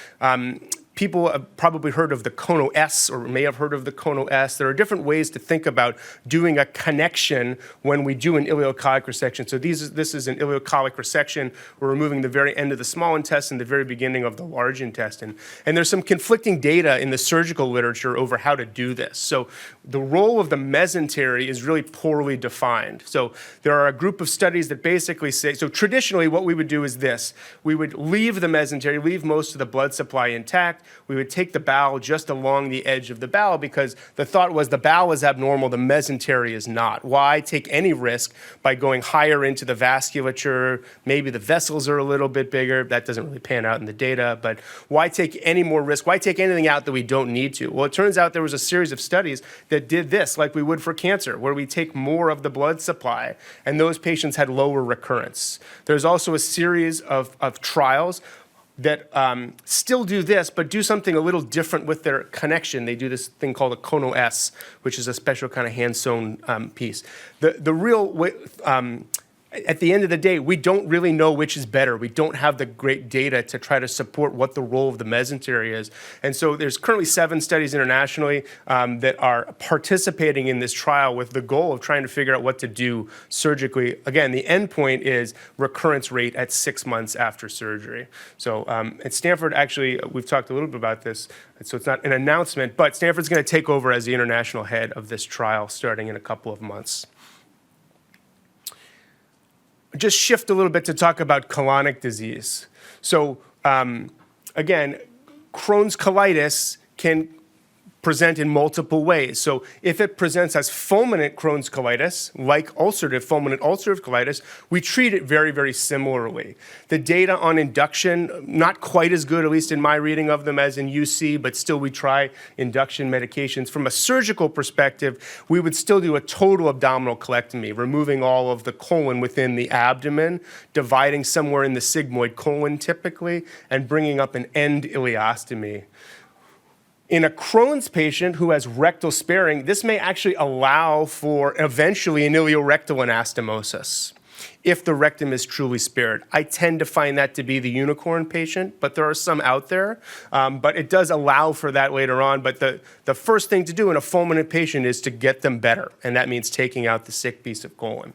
people have probably heard of the Kono-S or may have heard of the Kono-S. There are different ways to think about doing a connection when we do an ileocolic resection. So this is an ileocolic resection. We're removing the very end of the small intestine, the very beginning of the large intestine. And there's some conflicting data in the surgical literature over how to do this. So the role of the mesentery is really poorly defined. So there are a group of studies that basically say, so traditionally what we would do is this. We would leave the mesentery, leave most of the blood supply intact. We would take the bowel just along the edge of the bowel because the thought was the bowel is abnormal, the mesentery is not. Why take any risk by going higher into the vasculature? Maybe the vessels are a little bit bigger. That doesn't really pan out in the data, but why take any more risk? Why take anything out that we don't need to? Well, it turns out there was a series of studies that did this, like we would for cancer, where we take more of the blood supply, and those patients had lower recurrence. There's also a series of trials that still do this, but do something a little different with their connection. They do this thing called a Kono-S, which is a special kind of hand-sewn piece. The real way, at the end of the day, we don't really know which is better. We don't have the great data to try to support what the role of the mesentery is. And so there's currently 7 studies internationally that are participating in this trial with the goal of trying to figure out what to do surgically. Again, the end point is recurrence rate at 6 months after surgery. So at Stanford, actually, we've talked a little bit about this, so it's not an announcement, but Stanford's going to take over as the international head of this trial starting in a couple of months. Just shift a little bit to talk about colonic disease. So again, Crohn's colitis can present in multiple ways. So if it presents as fulminant Crohn's colitis, like fulminant ulcerative colitis, we treat it very, very similarly. The data on induction, not quite as good, at least in my reading of them, as in UC, but still we try induction medications. From a surgical perspective, we would still do a total abdominal colectomy, removing all of the colon within the abdomen, dividing somewhere in the sigmoid colon typically, and bringing up an end ileostomy. In a Crohn's patient who has rectal sparing, this may actually allow for eventually an ileorectal anastomosis if the rectum is truly spared. I tend to find that to be the unicorn patient, but there are some out there. But it does allow for that later on. But the first thing to do in a fulminant patient is to get them better, and that means taking out the sick piece of colon.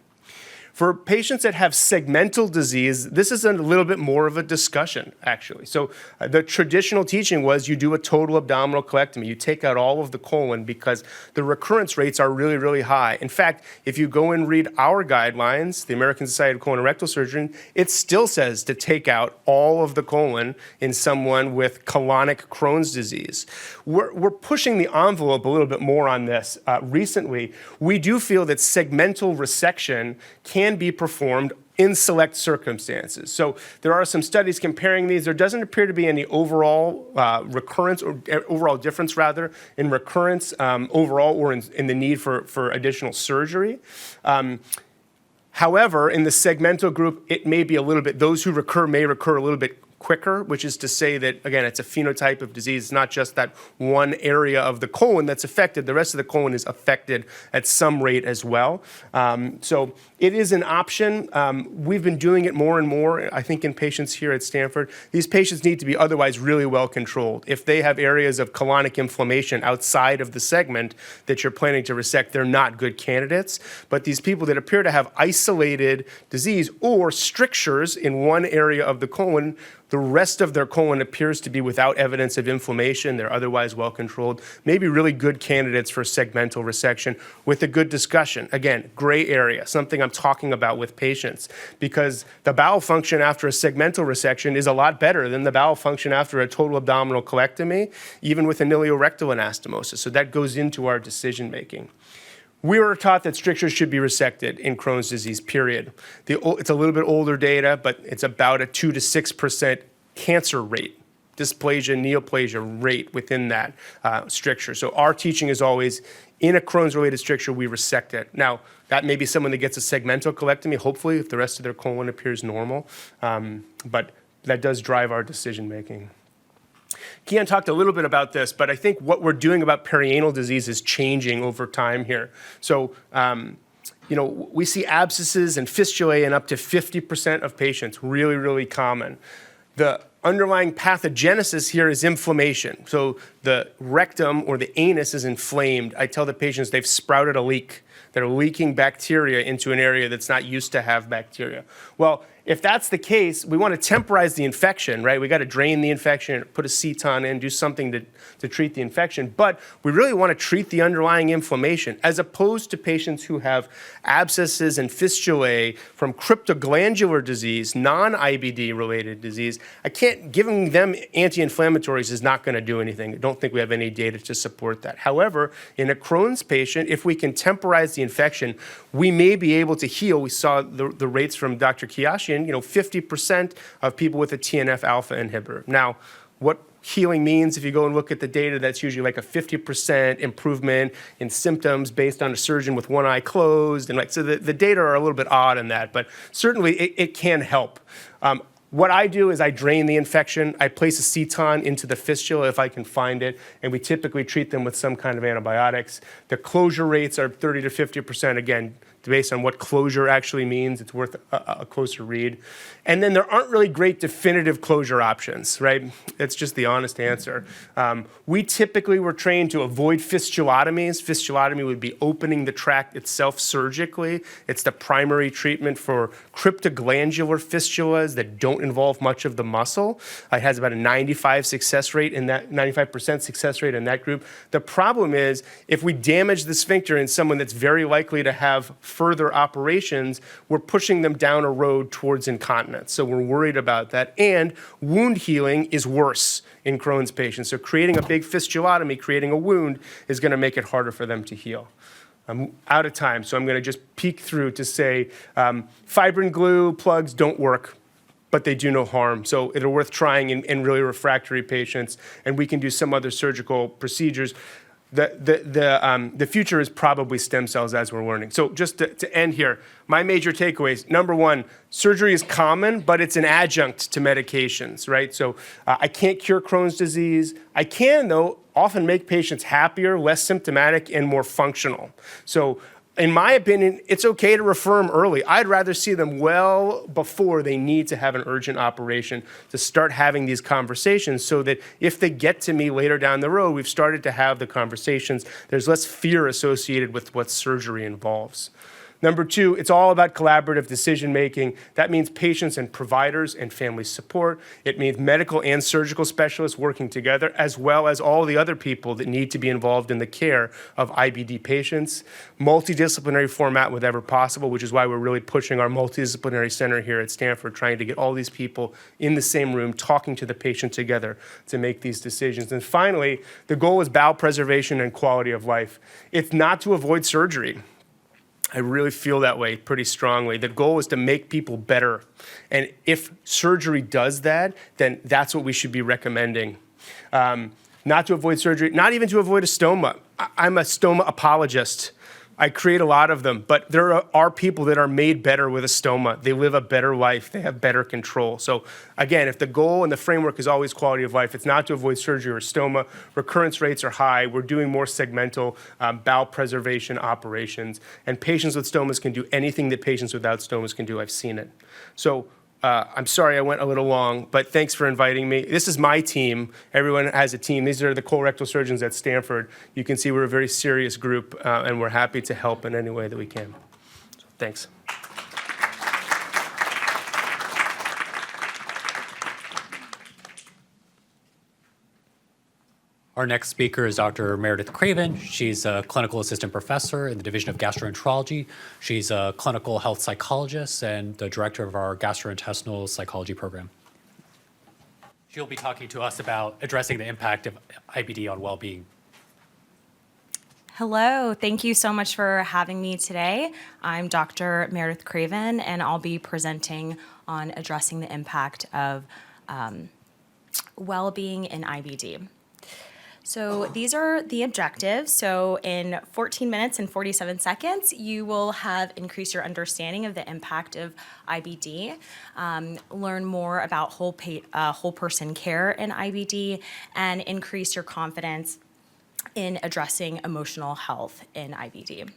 For patients that have segmental disease, this is a little bit more of a discussion, actually. So the traditional teaching was you do a total abdominal colectomy. You take out all of the colon because the recurrence rates are really, really high. In fact, if you go and read our guidelines, the American Society of Colon and Rectal Surgery, it still says to take out all of the colon in someone with colonic Crohn's disease. We're pushing the envelope a little bit more on this recently. We do feel that segmental resection can be performed in select circumstances. So there are some studies comparing these. There doesn't appear to be any overall recurrence or overall difference rather in recurrence overall or in the need for additional surgery. However, in the segmental group, it may be a little bit, those who recur may recur a little bit quicker, which is to say that, again, it's a phenotype of disease. It's not just that one area of the colon that's affected. The rest of the colon is affected at some rate as well. So it is an option. We've been doing it more and more, I think, in patients here at Stanford. These patients need to be otherwise really well controlled. If they have areas of colonic inflammation outside of the segment that you're planning to resect, they're not good candidates. But these people that appear to have isolated disease or strictures in one area of the colon, the rest of their colon appears to be without evidence of inflammation. They're otherwise well controlled. Maybe really good candidates for segmental resection with a good discussion. Again, gray area, something I'm talking about with patients, because the bowel function after a segmental resection is a lot better than the bowel function after a total abdominal colectomy, even with an ileorectal anastomosis. So that goes into our decision making. We were taught that strictures should be resected in Crohn's disease, period. It's a little bit older data, but it's about a 2 to 6% cancer rate, dysplasia, neoplasia rate within that stricture. So our teaching is always, in a Crohn's-related stricture, we resect it. Now, that may be someone that gets a segmental colectomy, hopefully, if the rest of their colon appears normal. But that does drive our decision-making. Kian talked a little bit about this, but I think what we're doing about perianal disease is changing over time here. So, we see abscesses and fistulae in up to 50% of patients, really, really common. The underlying pathogenesis here is inflammation. So the rectum or the anus is inflamed. I tell the patients they've sprouted a leak. They're leaking bacteria into an area that's not used to have bacteria. Well, if that's the case, we want to temporize the infection, right? We got to drain the infection, put a ceton in, do something to treat the infection. But we really want to treat the underlying inflammation, as opposed to patients who have abscesses and fistulae from cryptoglandular disease, non-IBD related disease. Giving them anti-inflammatories is not going to do anything. I don't think we have any data to support that. However, in a Crohn's patient, if we can temporize the infection, we may be able to heal. We saw the rates from Dr. Kiashian, 50% of people with a TNF-alpha inhibitor. Now, what healing means, if you go and look at the data, that's usually like a 50% improvement in symptoms based on a surgeon with one eye closed. And so the data are a little bit odd in that, but certainly it can help. What I do is I drain the infection. I place a ceton into the fistula if I can find it, and we typically treat them with some kind of antibiotics. The closure rates are 30 to 50%, again, based on what closure actually means. It's worth a closer read. And then there aren't really great definitive closure options, right? It's just the honest answer. We typically were trained to avoid fistulotomies. Fistulotomy would be opening the tract itself surgically. It's the primary treatment for cryptoglandular fistulas that don't involve much of the muscle. It has about a 95% success rate in that group. The problem is, if we damage the sphincter in someone that's very likely to have further operations, we're pushing them down a road towards incontinence. So we're worried about that. And wound healing is worse in Crohn's patients. So creating a big fistulotomy, creating a wound, is going to make it harder for them to heal. I'm out of time, so I'm going to just peek through to say fibrin glue plugs don't work, but they do no harm. So they're worth trying in really refractory patients, and we can do some other surgical procedures. The future is probably stem cells, as we're learning. So just to end here, my major takeaways: number one, surgery is common, but it's an adjunct to medications, right? So I can't cure Crohn's disease. I can, though, often make patients happier, less symptomatic, and more functional. So in my opinion, it's okay to refer them early. I'd rather see them well before they need to have an urgent operation, to start having these conversations, so that if they get to me later down the road, we've started to have the conversations. There's less fear associated with what surgery involves. Number two, it's all about collaborative decision-making. That means patients and providers and family support. It means medical and surgical specialists working together, as well as all the other people that need to be involved in the care of IBD patients. Multidisciplinary format whenever possible, which is why we're really pushing our multidisciplinary center here at Stanford, trying to get all these people in the same room, talking to the patient together to make these decisions. And finally, the goal is bowel preservation and quality of life. It's not to avoid surgery. I really feel that way pretty strongly. The goal is to make people better. And if surgery does that, then that's what we should be recommending. Not to avoid surgery, not even to avoid a stoma. I'm a stoma apologist. I create a lot of them, but there are people that are made better with a stoma. They live a better life. They have better control. So again, if the goal and the framework is always quality of life, it's not to avoid surgery or stoma. Recurrence rates are high. We're doing more segmental bowel preservation operations. And patients with stomas can do anything that patients without stomas can do. I've seen it. So I'm sorry I went a little long, but thanks for inviting me. This is my team. Everyone has a team. These are the colorectal surgeons at Stanford. You can see we're a very serious group, and we're happy to help in any way that we can. So, thanks. Our next speaker is Dr. Meredith Craven. She's a clinical assistant professor in the Division of Gastroenterology. She's a clinical health psychologist and the director of our gastrointestinal psychology program. She'll be talking to us about addressing the impact of IBD on well-being. Hello, thank you so much for having me today. I'm Dr. Meredith Craven, and I'll be presenting on addressing the impact of well-being in IBD. So these are the objectives. So in 14 minutes and 47 seconds, you will have increased your understanding of the impact of IBD, learn more about whole person care in IBD, and increase your confidence in addressing emotional health in IBD.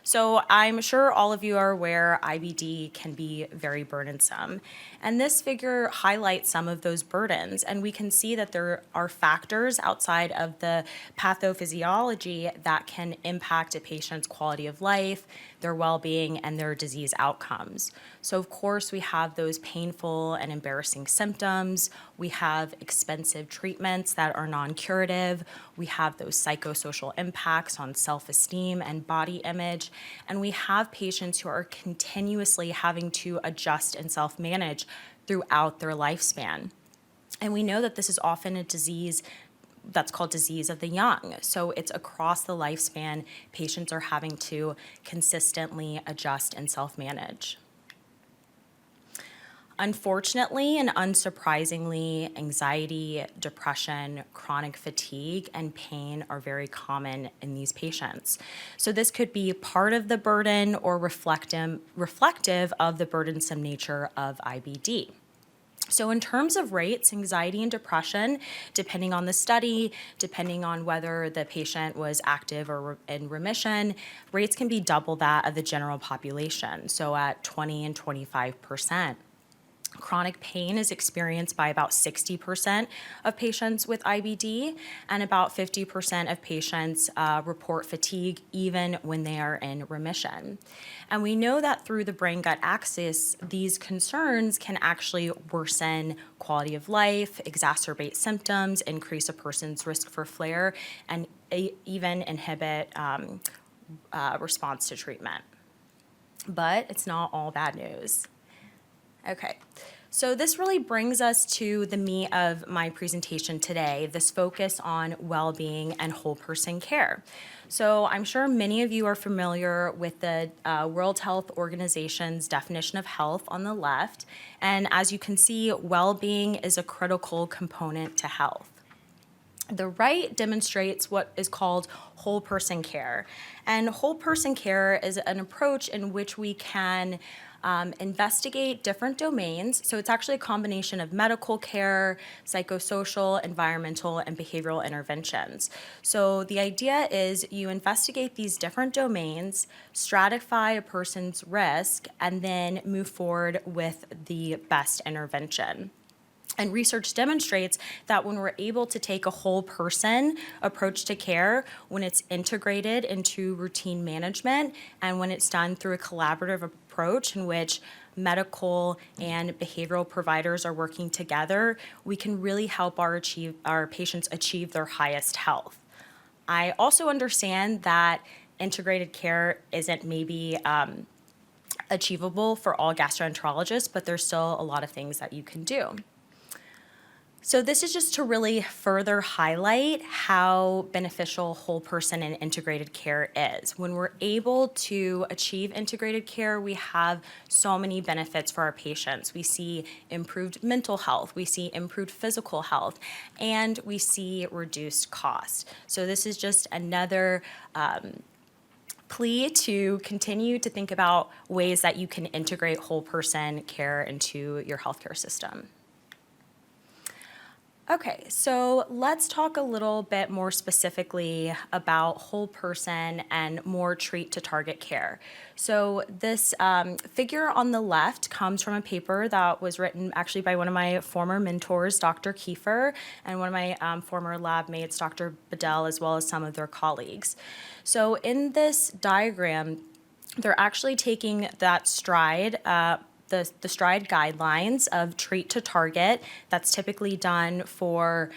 So I'm sure all of you are aware IBD can be very burdensome. And this figure highlights some of those burdens. And we can see that there are factors outside of the pathophysiology that can impact a patient's quality of life, their well-being, and their disease outcomes. So of course, we have those painful and embarrassing symptoms. We have expensive treatments that are non-curative. We have those psychosocial impacts on self-esteem and body image. And we have patients who are continuously having to adjust and self-manage throughout their lifespan. And we know that this is often a disease that's called disease of the young. So it's across the lifespan, patients are having to consistently adjust and self-manage. Unfortunately and unsurprisingly, anxiety, depression, chronic fatigue, and pain are very common in these patients. So this could be part of the burden or reflective of the burdensome nature of IBD. So in terms of rates, anxiety and depression, depending on the study, depending on whether the patient was active or in remission, rates can be double that of the general population, so at 20 and 25%. Chronic pain is experienced by about 60% of patients with IBD, and about 50% of patients report fatigue even when they are in remission. And we know that through the brain-gut axis, these concerns can actually worsen quality of life, exacerbate symptoms, increase a person's risk for flare, and even inhibit response to treatment. But it's not all bad news. Okay, so this really brings us to the meat of my presentation today, this focus on well-being and whole person care. So I'm sure many of you are familiar with the World Health Organization's definition of health on the left, and as you can see, well-being is a critical component to health. The right demonstrates what is called whole person care. And whole person care is an approach in which we can investigate different domains. So it's actually a combination of medical care, psychosocial, environmental, and behavioral interventions. So the idea is you investigate these different domains, stratify a person's risk, and then move forward with the best intervention. And research demonstrates that when we're able to take a whole person approach to care, when it's integrated into routine management, and when it's done through a collaborative approach in which medical and behavioral providers are working together, we can really help our patients achieve their highest health. I also understand that integrated care isn't maybe achievable for all gastroenterologists, but there's still a lot of things that you can do. So this is just to really further highlight how beneficial whole person and integrated care is. When we're able to achieve integrated care, we have so many benefits for our patients. We see improved mental health, we see improved physical health, and we see reduced cost. So this is just another plea to continue to think about ways that you can integrate whole person care into your healthcare system. Okay, so let's talk a little bit more specifically about whole person and more treat to target care. So this figure on the left comes from a paper that was written actually by one of my former mentors, Dr. Kiefer, and one of my former lab mates, Dr. Bedell, as well as some of their colleagues. So in this diagram, they're actually taking that stride, the STRIDE guidelines of treat to target that's typically done for,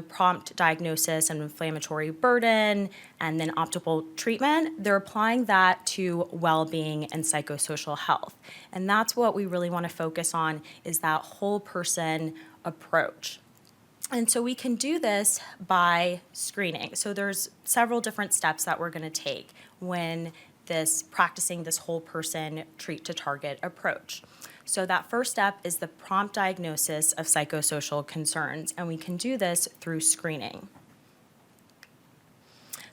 prompt diagnosis and inflammatory burden and then optimal treatment. They're applying that to well-being and psychosocial health. And that's what we really want to focus on, is that whole person approach. And so we can do this by screening. So there's several different steps that we're going to take when practicing this whole person treat to target approach. So that first step is the prompt diagnosis of psychosocial concerns, and we can do this through screening.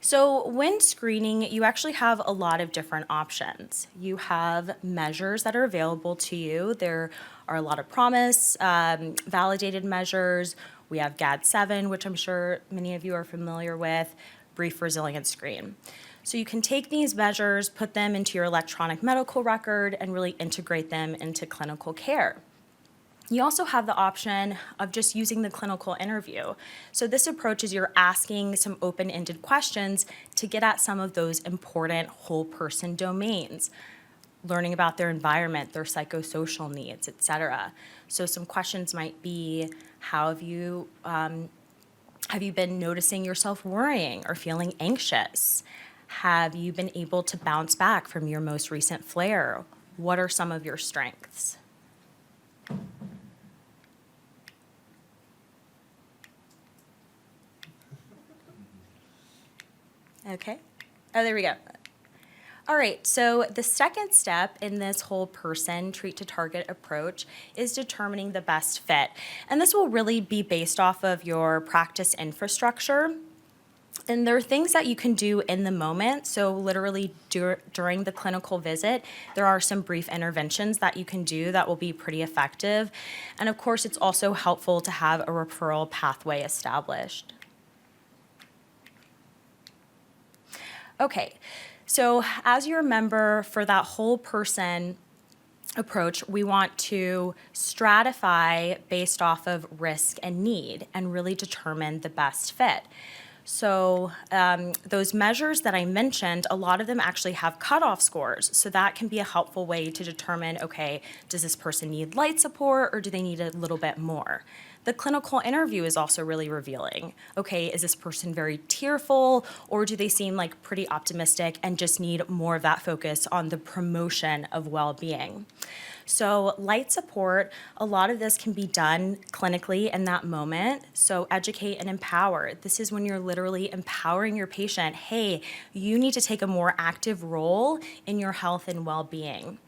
So when screening, you actually have a lot of different options. You have measures that are available to you. There are a lot of PROMIS, validated measures. We have GAD-7, which I'm sure many of you are familiar with, brief resilience screen. So you can take these measures, put them into your electronic medical record, and really integrate them into clinical care. You also have the option of just using the clinical interview. So this approach is you're asking some open-ended questions to get at some of those important whole person domains, learning about their environment, their psychosocial needs, et cetera. So some questions might be, have you been noticing yourself worrying or feeling anxious? Have you been able to bounce back from your most recent flare? What are some of your strengths? Okay. Oh, there we go. All right, so the second step in this whole person treat to target approach is determining the best fit. And this will really be based off of your practice infrastructure. And there are things that you can do in the moment. So literally during the clinical visit, there are some brief interventions that you can do that will be pretty effective. And of course, it's also helpful to have a referral pathway established. Okay, so as you remember, for that whole person approach, we want to stratify based off of risk and need and really determine the best fit. So those measures that I mentioned, a lot of them actually have cutoff scores. So that can be a helpful way to determine, okay, does this person need light support or do they need a little bit more? The clinical interview is also really revealing. Okay, is this person very tearful or do they seem like pretty optimistic and just need more of that focus on the promotion of well-being? So light support, a lot of this can be done clinically in that moment. So educate and empower. This is when you're literally empowering your patient. Hey, you need to take a more active role in your health and well-being.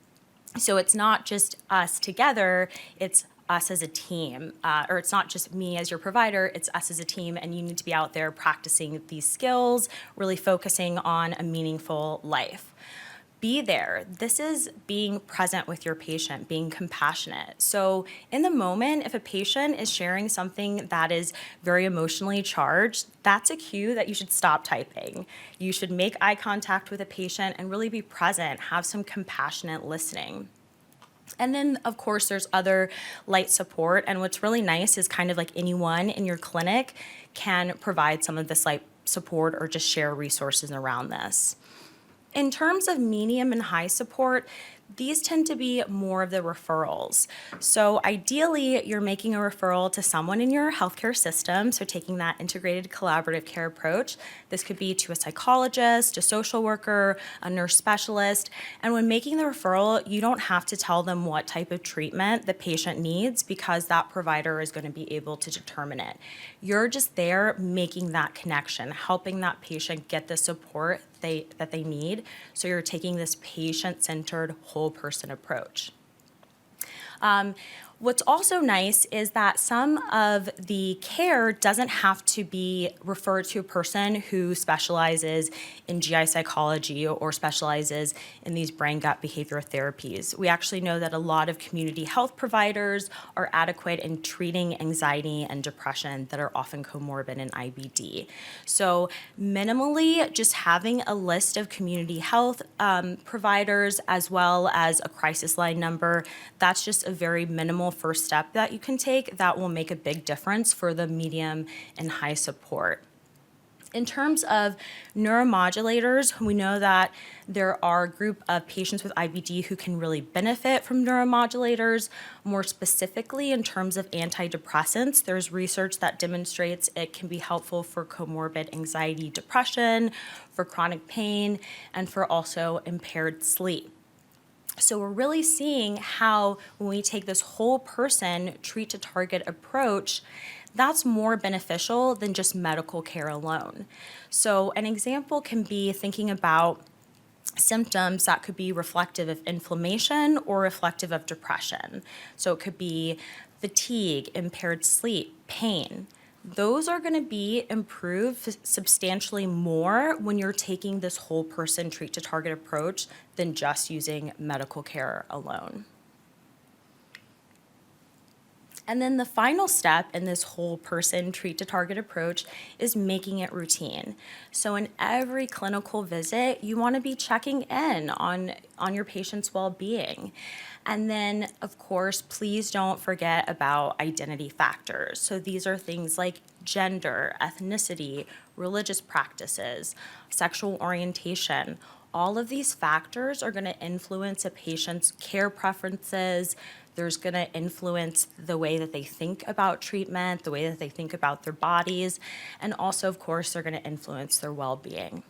So it's not just us together, it's us as a team, or it's not just me as your provider, it's us as a team, and you need to be out there practicing these skills, really focusing on a meaningful life. Be there. This is being present with your patient, being compassionate. So in the moment, if a patient is sharing something that is very emotionally charged, that's a cue that you should stop typing. You should make eye contact with a patient and really be present, have some compassionate listening. And then, of course, there's other light support. And what's really nice is kind of like anyone in your clinic can provide some of this light support or just share resources around this. In terms of medium and high support, these tend to be more of the referrals. So ideally, you're making a referral to someone in your healthcare system, so taking that integrated collaborative care approach. This could be to a psychologist, a social worker, a nurse specialist. And when making the referral, you don't have to tell them what type of treatment the patient needs because that provider is going to be able to determine it. You're just there making that connection, helping that patient get the support that they need. So you're taking this patient-centered whole person approach. What's also nice is that some of the care doesn't have to be referred to a person who specializes in GI psychology or specializes in these brain-gut behavior therapies. We actually know that a lot of community health providers are adequate in treating anxiety and depression that are often comorbid in IBD. So minimally, just having a list of community health providers as well as a crisis line number, that's just a very minimal first step that you can take that will make a big difference for the medium and high support. In terms of neuromodulators, we know that there are a group of patients with IBD who can really benefit from neuromodulators. More specifically, in terms of antidepressants, there's research that demonstrates it can be helpful for comorbid anxiety, depression, for chronic pain, and for also impaired sleep. So we're really seeing how when we take this whole person treat to target approach, that's more beneficial than just medical care alone. So an example can be thinking about symptoms that could be reflective of inflammation or reflective of depression. So it could be fatigue, impaired sleep, pain. Those are going to be improved substantially more when you're taking this whole person treat to target approach than just using medical care alone. And then the final step in this whole person treat to target approach is making it routine. So in every clinical visit, you want to be checking in on your patient's well-being. And then, of course, please don't forget about identity factors. So these are things like gender, ethnicity, religious practices, sexual orientation. All of these factors are going to influence a patient's care preferences. There's going to influence the way that they think about treatment, the way that they think about their bodies, and also, of course, they're going to influence their well-being.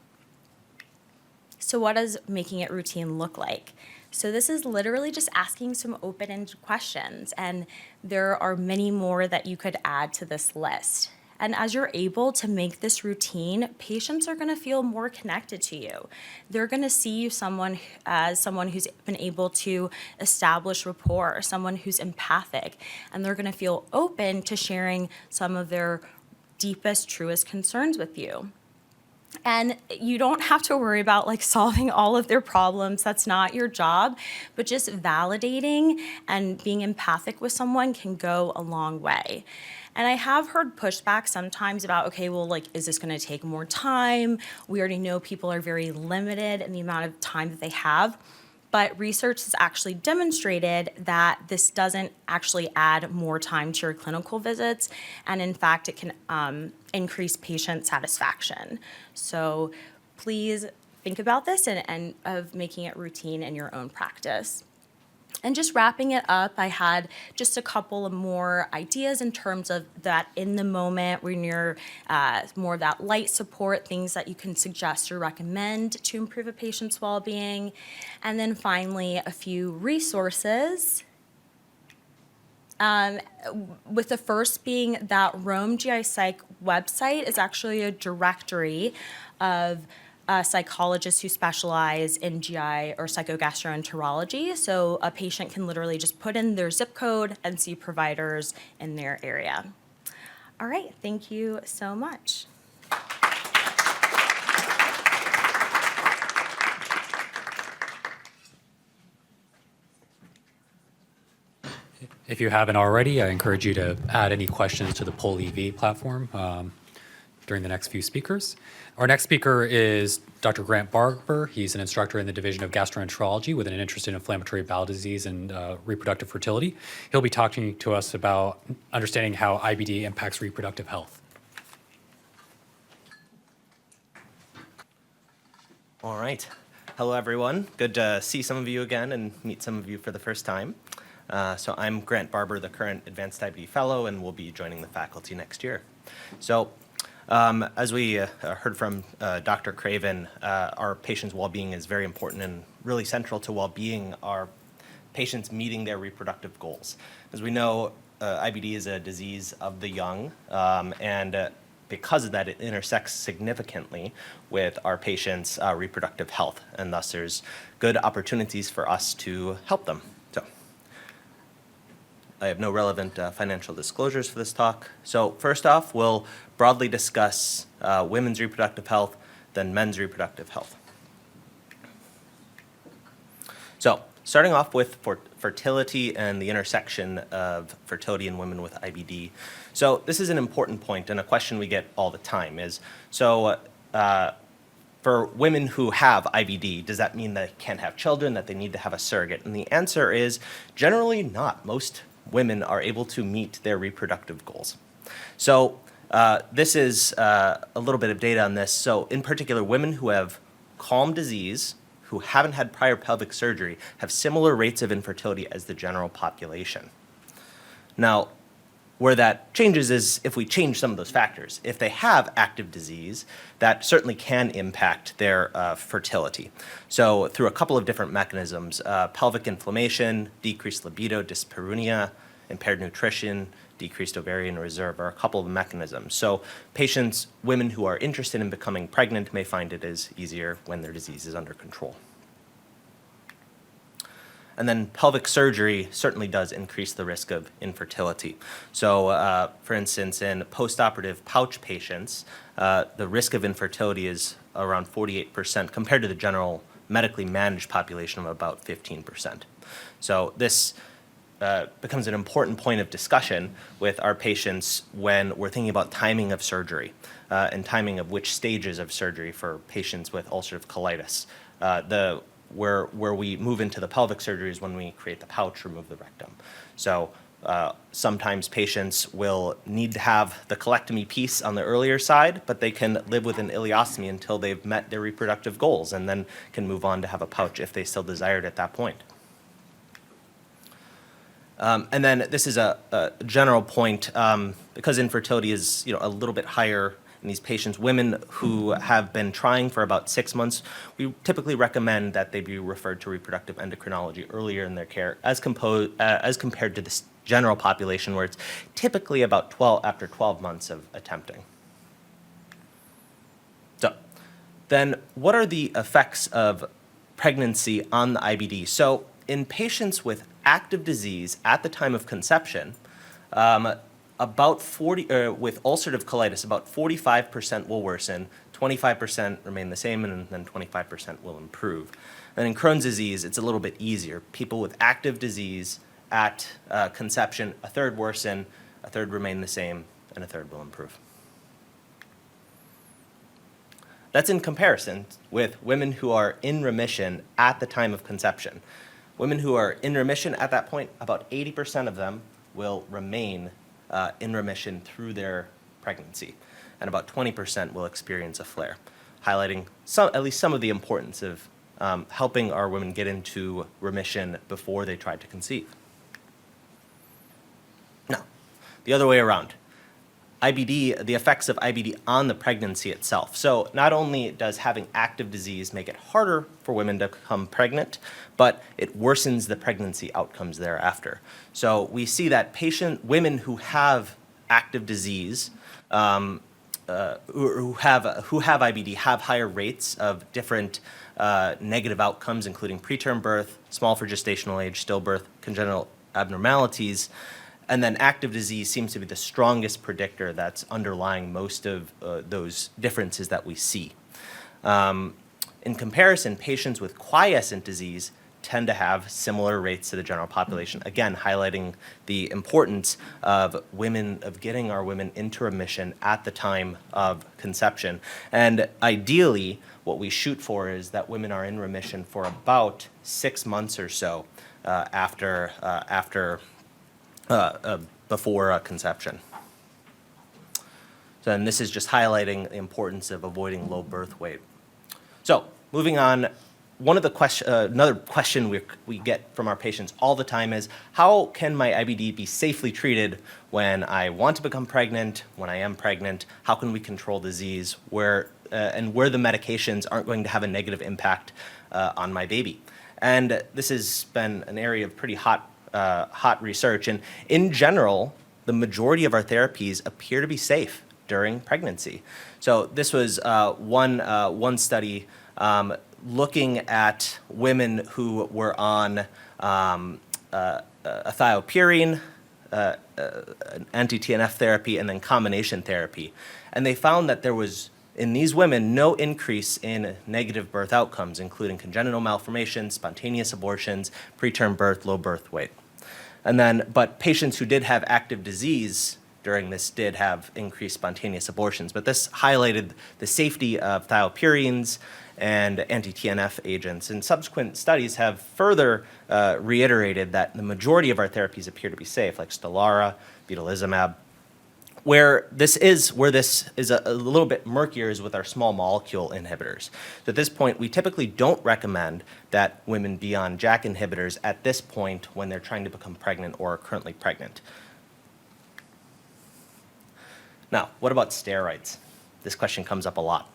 So what does making it routine look like? So this is literally just asking some open-ended questions, and there are many more that you could add to this list. And as you're able to make this routine, patients are going to feel more connected to you. They're going to see you as someone who's been able to establish rapport, someone who's empathic, and they're going to feel open to sharing some of their deepest, truest concerns with you. And you don't have to worry about like solving all of their problems. That's not your job, but just validating and being empathic with someone can go a long way. And I have heard pushback sometimes about, okay, well, like, is this going to take more time? We already know people are very limited in the amount of time that they have. But research has actually demonstrated that this doesn't actually add more time to your clinical visits. And in fact, it can increase patient satisfaction. So please think about this and of making it routine in your own practice. And just wrapping it up, I had just a couple of more ideas in terms of that in the moment when you're more of that light support, things that you can suggest or recommend to improve a patient's well-being. And then finally, a few resources. With the first being that Rome GI Psych website is actually a directory of psychologists who specialize in GI or psychogastroenterology. So a patient can literally just put in their zip code and see providers in their area. All right, thank you so much. If you haven't already, I encourage you to add any questions to the Poll EV platform during the next few speakers. Our next speaker is Dr. Grant Barber. He's an instructor in the Division of Gastroenterology with an interest in inflammatory bowel disease and reproductive fertility. He'll be talking to us about understanding how IBD impacts reproductive health. All right. Hello, everyone. Good to see some of you again and meet some of you for the first time. So I'm Grant Barber, the current Advanced IBD Fellow, and will be joining the faculty next year. So as we heard from Dr. Craven, our patients' well-being is very important, and really central to well-being are patients meeting their reproductive goals. As we know, IBD is a disease of the young, and because of that, it intersects significantly with our patients' reproductive health, and thus there's good opportunities for us to help them. So I have no relevant financial disclosures for this talk. So first off, we'll broadly discuss women's reproductive health, then men's reproductive health. So starting off with fertility and the intersection of fertility in women with IBD. So this is an important point, and a question we get all the time is, so for women who have IBD, does that mean they can't have children, that they need to have a surrogate? And the answer is generally not. Most women are able to meet their reproductive goals. So this is a little bit of data on this. So in particular, women who have calm disease, who haven't had prior pelvic surgery, have similar rates of infertility as the general population. Now, where that changes is if we change some of those factors. If they have active disease, that certainly can impact their fertility. So through a couple of different mechanisms, pelvic inflammation, decreased libido, dyspareunia, impaired nutrition, decreased ovarian reserve are a couple of mechanisms. So patients, women who are interested in becoming pregnant may find it is easier when their disease is under control. And then pelvic surgery certainly does increase the risk of infertility. So for instance, in postoperative pouch patients, the risk of infertility is around 48% compared to the general medically managed population of about 15%. So this becomes an important point of discussion with our patients when we're thinking about timing of surgery and timing of which stages of surgery for patients with ulcerative colitis. Where we move into the pelvic surgery is when we create the pouch, remove the rectum. So sometimes patients will need to have the colectomy piece on the earlier side, but they can live with an ileostomy until they've met their reproductive goals and then can move on to have a pouch if they still desire it at that point. And then this is a general point, because infertility is a little bit higher in these patients, women who have been trying for about 6 months, we typically recommend that they be referred to reproductive endocrinology earlier in their care as compared to the general population where it's typically about after 12 months of attempting. So then what are the effects of pregnancy on the IBD? So in patients with active disease at the time of conception, with ulcerative colitis, about 45% will worsen, 25% remain the same, and then 25% will improve. And in Crohn's disease, it's a little bit easier. People with active disease at conception, a third worsen, a third remain the same, and a third will improve. That's in comparison with women who are in remission at the time of conception. Women who are in remission at that point, about 80% of them will remain in remission through their pregnancy, and about 20% will experience a flare, highlighting at least some of the importance of helping our women get into remission before they try to conceive. Now, the other way around. IBD, the effects of IBD on the pregnancy itself. So not only does having active disease make it harder for women to become pregnant, but it worsens the pregnancy outcomes thereafter. So we see that women who have active disease, who have IBD, have higher rates of different negative outcomes, including preterm birth, small for gestational age, stillbirth, congenital abnormalities. And then active disease seems to be the strongest predictor that's underlying most of those differences that we see. In comparison, patients with quiescent disease tend to have similar rates to the general population, again, highlighting the importance of getting our women into remission at the time of conception. And ideally, what we shoot for is that women are in remission for about 6 months or so before conception. So, and this is just highlighting the importance of avoiding low birth weight. So, moving on, another question we get from our patients all the time is, how can my IBD be safely treated when I want to become pregnant, when I am pregnant? How can we control disease where the medications aren't going to have a negative impact on my baby? And this has been an area of pretty hot research, and in general, the majority of our therapies appear to be safe during pregnancy. So this was one study looking at women who were on thiopurine, anti-TNF therapy, and then combination therapy, and they found that there was, in these women, no increase in negative birth outcomes, including congenital malformations, spontaneous abortions, preterm birth, low birth weight. But patients who did have active disease during this did have increased spontaneous abortions. But this highlighted the safety of thiopurines and anti-TNF agents. And subsequent studies have further reiterated that the majority of our therapies appear to be safe, like Stelara, vedolizumab. Where this is a little bit murkier is with our small molecule inhibitors. So at this point, we typically don't recommend that women be on JAK inhibitors at this point when they're trying to become pregnant or are currently pregnant. Now, what about steroids? This question comes up a lot.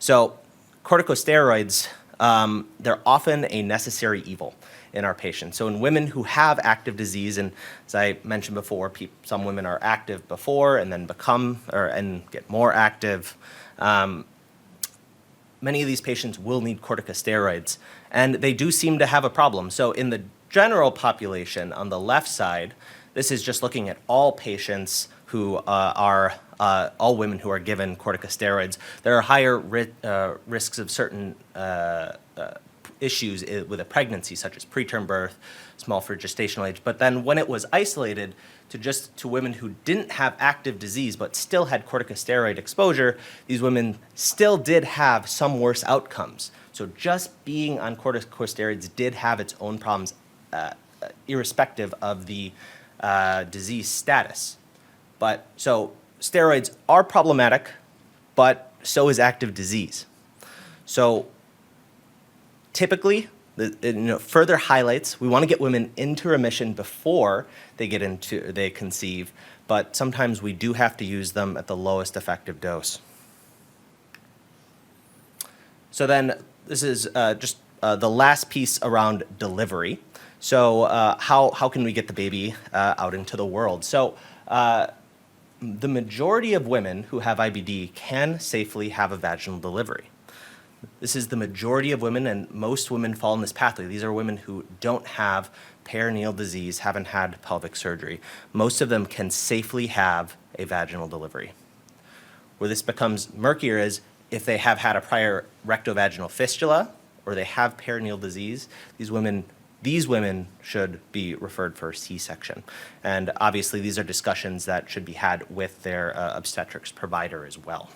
So corticosteroids they're often a necessary evil in our patients. So in women who have active disease, and as I mentioned before, some women are active before and then and get more active. Many of these patients will need corticosteroids, and they do seem to have a problem. So in the general population on the left side, this is just looking at all patients who are all women who are given corticosteroids. There are higher risks of certain issues with a pregnancy, such as preterm birth, small for gestational age. But then when it was isolated to women who didn't have active disease but still had corticosteroid exposure, these women still did have some worse outcomes. So just being on corticosteroids did have its own problems, irrespective of the disease status. But so steroids are problematic, but so is active disease. So typically, further highlights, we want to get women into remission before they conceive, but sometimes we do have to use them at the lowest effective dose. So then this is just the last piece around delivery. So how can we get the baby out into the world? So the majority of women who have IBD can safely have a vaginal delivery. This is the majority of women, and most women fall in this pathway. These are women who don't have perineal disease, haven't had pelvic surgery. Most of them can safely have a vaginal delivery. Where this becomes murkier is if they have had a prior rectovaginal fistula or they have perineal disease, these women should be referred for C-section. And obviously, these are discussions that should be had with their obstetrics provider as well.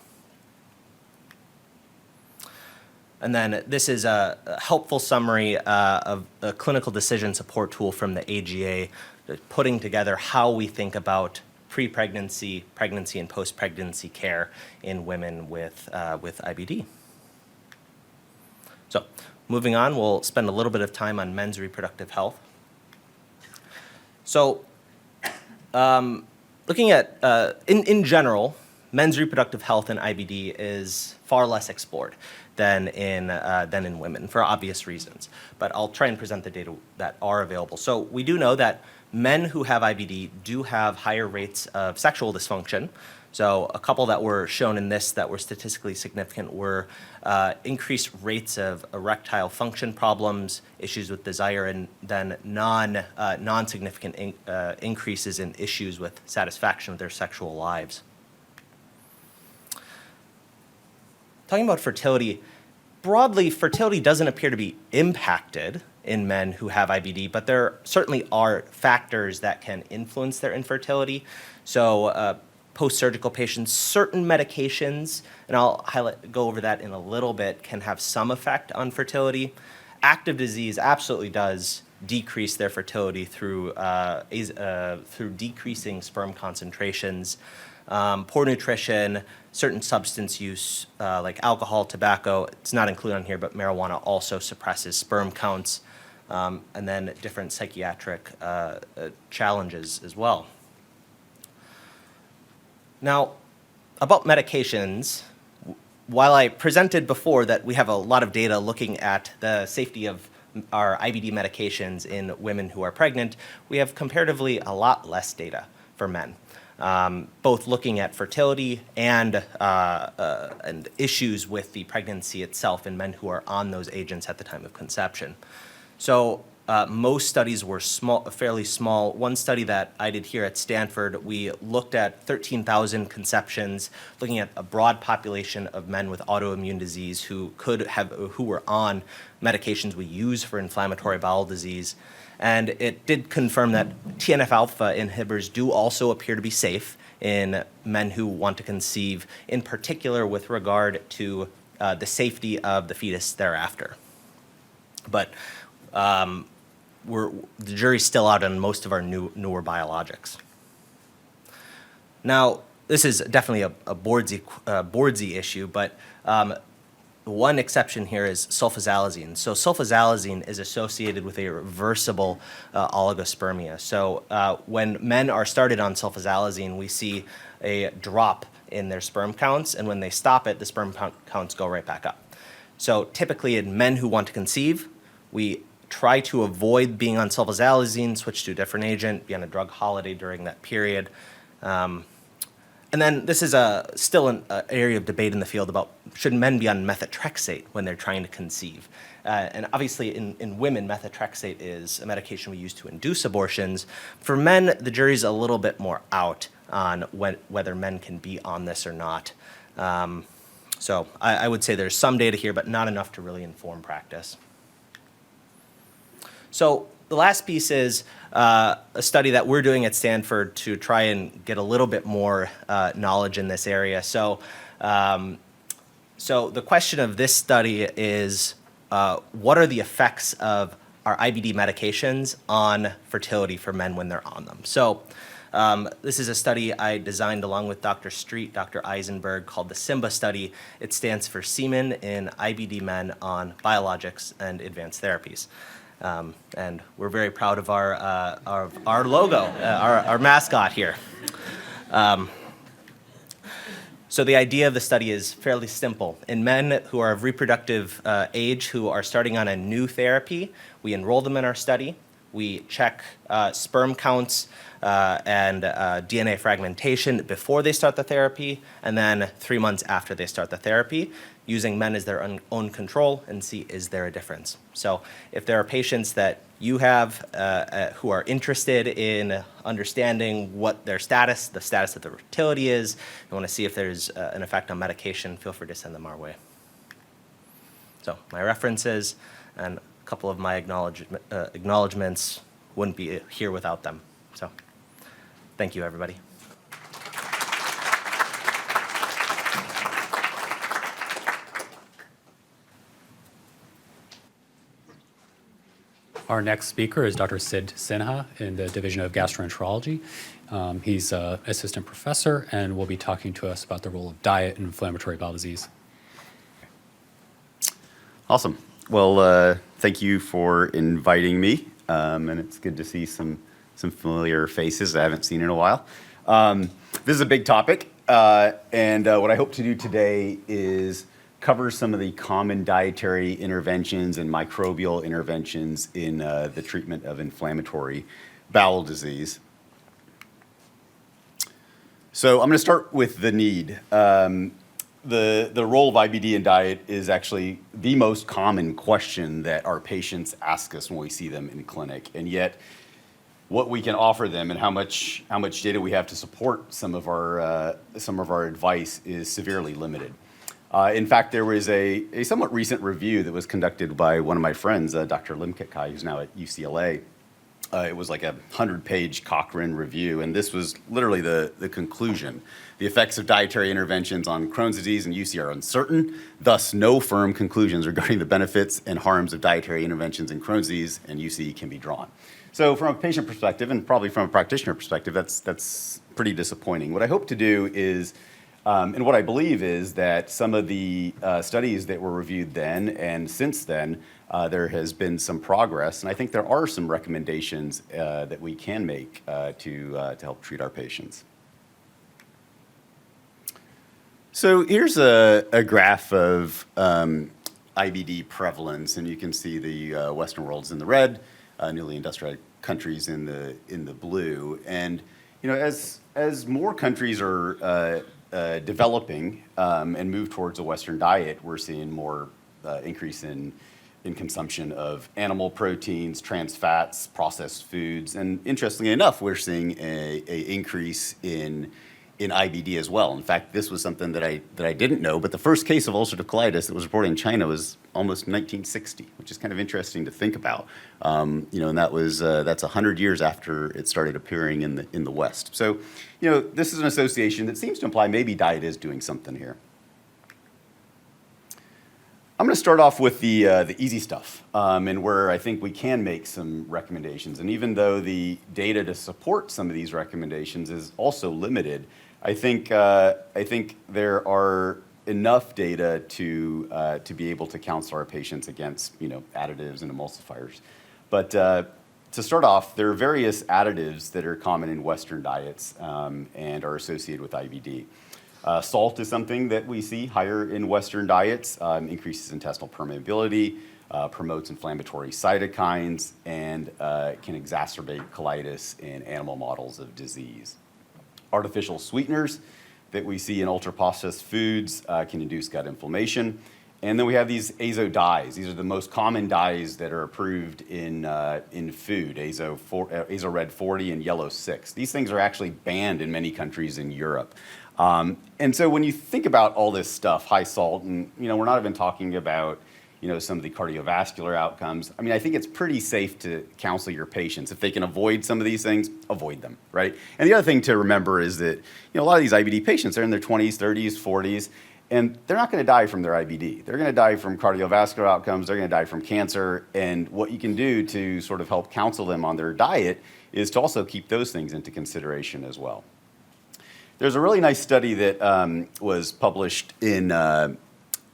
And then this is a helpful summary of a clinical decision support tool from the AGA, putting together how we think about pre-pregnancy, pregnancy, and post-pregnancy care in women with IBD. So moving on, we'll spend a little bit of time on men's reproductive health. So looking at, in general, men's reproductive health and IBD is far less explored than in women for obvious reasons. But I'll try and present the data that are available. So we do know that men who have IBD do have higher rates of sexual dysfunction. So a couple that were shown in this that were statistically significant were increased rates of erectile function problems, issues with desire, and then non-significant increases in issues with satisfaction with their sexual lives. Talking about fertility, broadly, fertility doesn't appear to be impacted in men who have IBD, but there certainly are factors that can influence their infertility. So post-surgical patients, certain medications, and I'll go over that in a little bit, can have some effect on fertility. Active disease absolutely does decrease their fertility through decreasing sperm concentrations. Poor nutrition, certain substance use like alcohol, tobacco, it's not included on here, but marijuana also suppresses sperm counts, and then different psychiatric challenges as well. Now, about medications, while I presented before that we have a lot of data looking at the safety of our IBD medications in women who are pregnant, we have comparatively a lot less data for men. Both looking at fertility and issues with the pregnancy itself in men who are on those agents at the time of conception. So most studies were fairly small. One study that I did here at Stanford, we looked at 13,000 conceptions, looking at a broad population of men with autoimmune disease who were on medications we use for inflammatory bowel disease. And it did confirm that TNF-alpha inhibitors do also appear to be safe in men who want to conceive, in particular with regard to the safety of the fetus thereafter. But the jury's still out on most of our newer biologics. Now, this is definitely a boardsy issue, but one exception here is sulfasalazine. So sulfasalazine is associated with a reversible oligospermia. So when men are started on sulfasalazine, we see a drop in their sperm counts, and when they stop it, the sperm counts go right back up. So typically in men who want to conceive, we try to avoid being on sulfasalazine, switch to a different agent, be on a drug holiday during that period. And then this is still an area of debate in the field about should men be on methotrexate when they're trying to conceive. And obviously in women, methotrexate is a medication we use to induce abortions. For men, the jury's a little bit more out on whether men can be on this or not. So I would say there's some data here, but not enough to really inform practice. So the last piece is a study that we're doing at Stanford to try and get a little bit more knowledge in this area. So the question of this study is, what are the effects of our IBD medications on fertility for men when they're on them? So this is a study I designed along with Dr. Street, Dr. Eisenberg, called the SIMBA study. It stands for Semen in IBD Men on Biologics and Advanced Therapies. And we're very proud of our logo, our mascot here. So the idea of the study is fairly simple. In men who are of reproductive age who are starting on a new therapy, we enroll them in our study. We check sperm counts and DNA fragmentation before they start the therapy, and then 3 months after they start the therapy, using men as their own control, and see is there a difference. So if there are patients that you have who are interested in understanding what their status, the status of their fertility is, and want to see if there's an effect on medication, feel free to send them our way. So my references and a couple of my acknowledgements wouldn't be here without them. So thank you, everybody. Our next speaker is Dr. Sid Sinha in the Division of Gastroenterology. He's an assistant professor and will be talking to us about the role of diet in inflammatory bowel disease. Awesome. Well, thank you for inviting me, and it's good to see some familiar faces I haven't seen in a while. This is a big topic, and what I hope to do today is cover some of the common dietary interventions and microbial interventions in the treatment of inflammatory bowel disease. So I'm going to start with the need. The role of IBD in diet is actually the most common question that our patients ask us when we see them in clinic, and yet what we can offer them and how much data we have to support some of our advice is severely limited. In fact, there was a somewhat recent review that was conducted by one of my friends, Dr. Limkikai, who's now at UCLA. It was like a 100-page Cochrane review, and this was literally the conclusion. The effects of dietary interventions on Crohn's disease and UC are uncertain, thus no firm conclusions regarding the benefits and harms of dietary interventions in Crohn's disease and UC can be drawn. So from a patient perspective, and probably from a practitioner perspective, that's pretty disappointing. What I hope to do is and what I believe is that some of the studies that were reviewed then and since then, there has been some progress. And I think there are some recommendations that we can make to help treat our patients. So here's a graph of IBD prevalence. And you can see the Western world's in the red, newly industrialized countries in the blue. And you know, as more countries are developing and move towards a Western diet, we're seeing more increase in consumption of animal proteins, trans fats, processed foods, and interestingly enough, we're seeing a increase in IBD as well. In fact, this was something that I didn't know, but the first case of ulcerative colitis that was reported in China was almost 1960, which is kind of interesting to think about. You know, and that's 100 years after it started appearing in the West. So, you know, this is an association that seems to imply maybe diet is doing something here. I'm going to start off with the easy stuff, and where I think we can make some recommendations. And even though the data to support some of these recommendations is also limited, I think there are enough data to be able to counsel our patients against, you know, additives and emulsifiers. But to start off, there are various additives that are common in Western diets and are associated with IBD. Salt is something that we see higher in Western diets, increases intestinal permeability, promotes inflammatory cytokines, and can exacerbate colitis in animal models of disease. Artificial sweeteners that we see in ultra-processed foods can induce gut inflammation. And then we have these azo dyes. These are the most common dyes that are approved in food, azo red 40 and yellow 6. These things are actually banned in many countries in Europe. And so when you think about all this stuff, high salt, and we're not even talking about some of the cardiovascular outcomes. I mean, I think it's pretty safe to counsel your patients. If they can avoid some of these things, avoid them, right? And the other thing to remember is that a lot of these IBD patients are in their 20s, 30s, 40s, and they're not going to die from their IBD. They're going to die from cardiovascular outcomes. They're going to die from cancer. And what you can do to sort of help counsel them on their diet is to also keep those things into consideration as well. There's a really nice study that was published in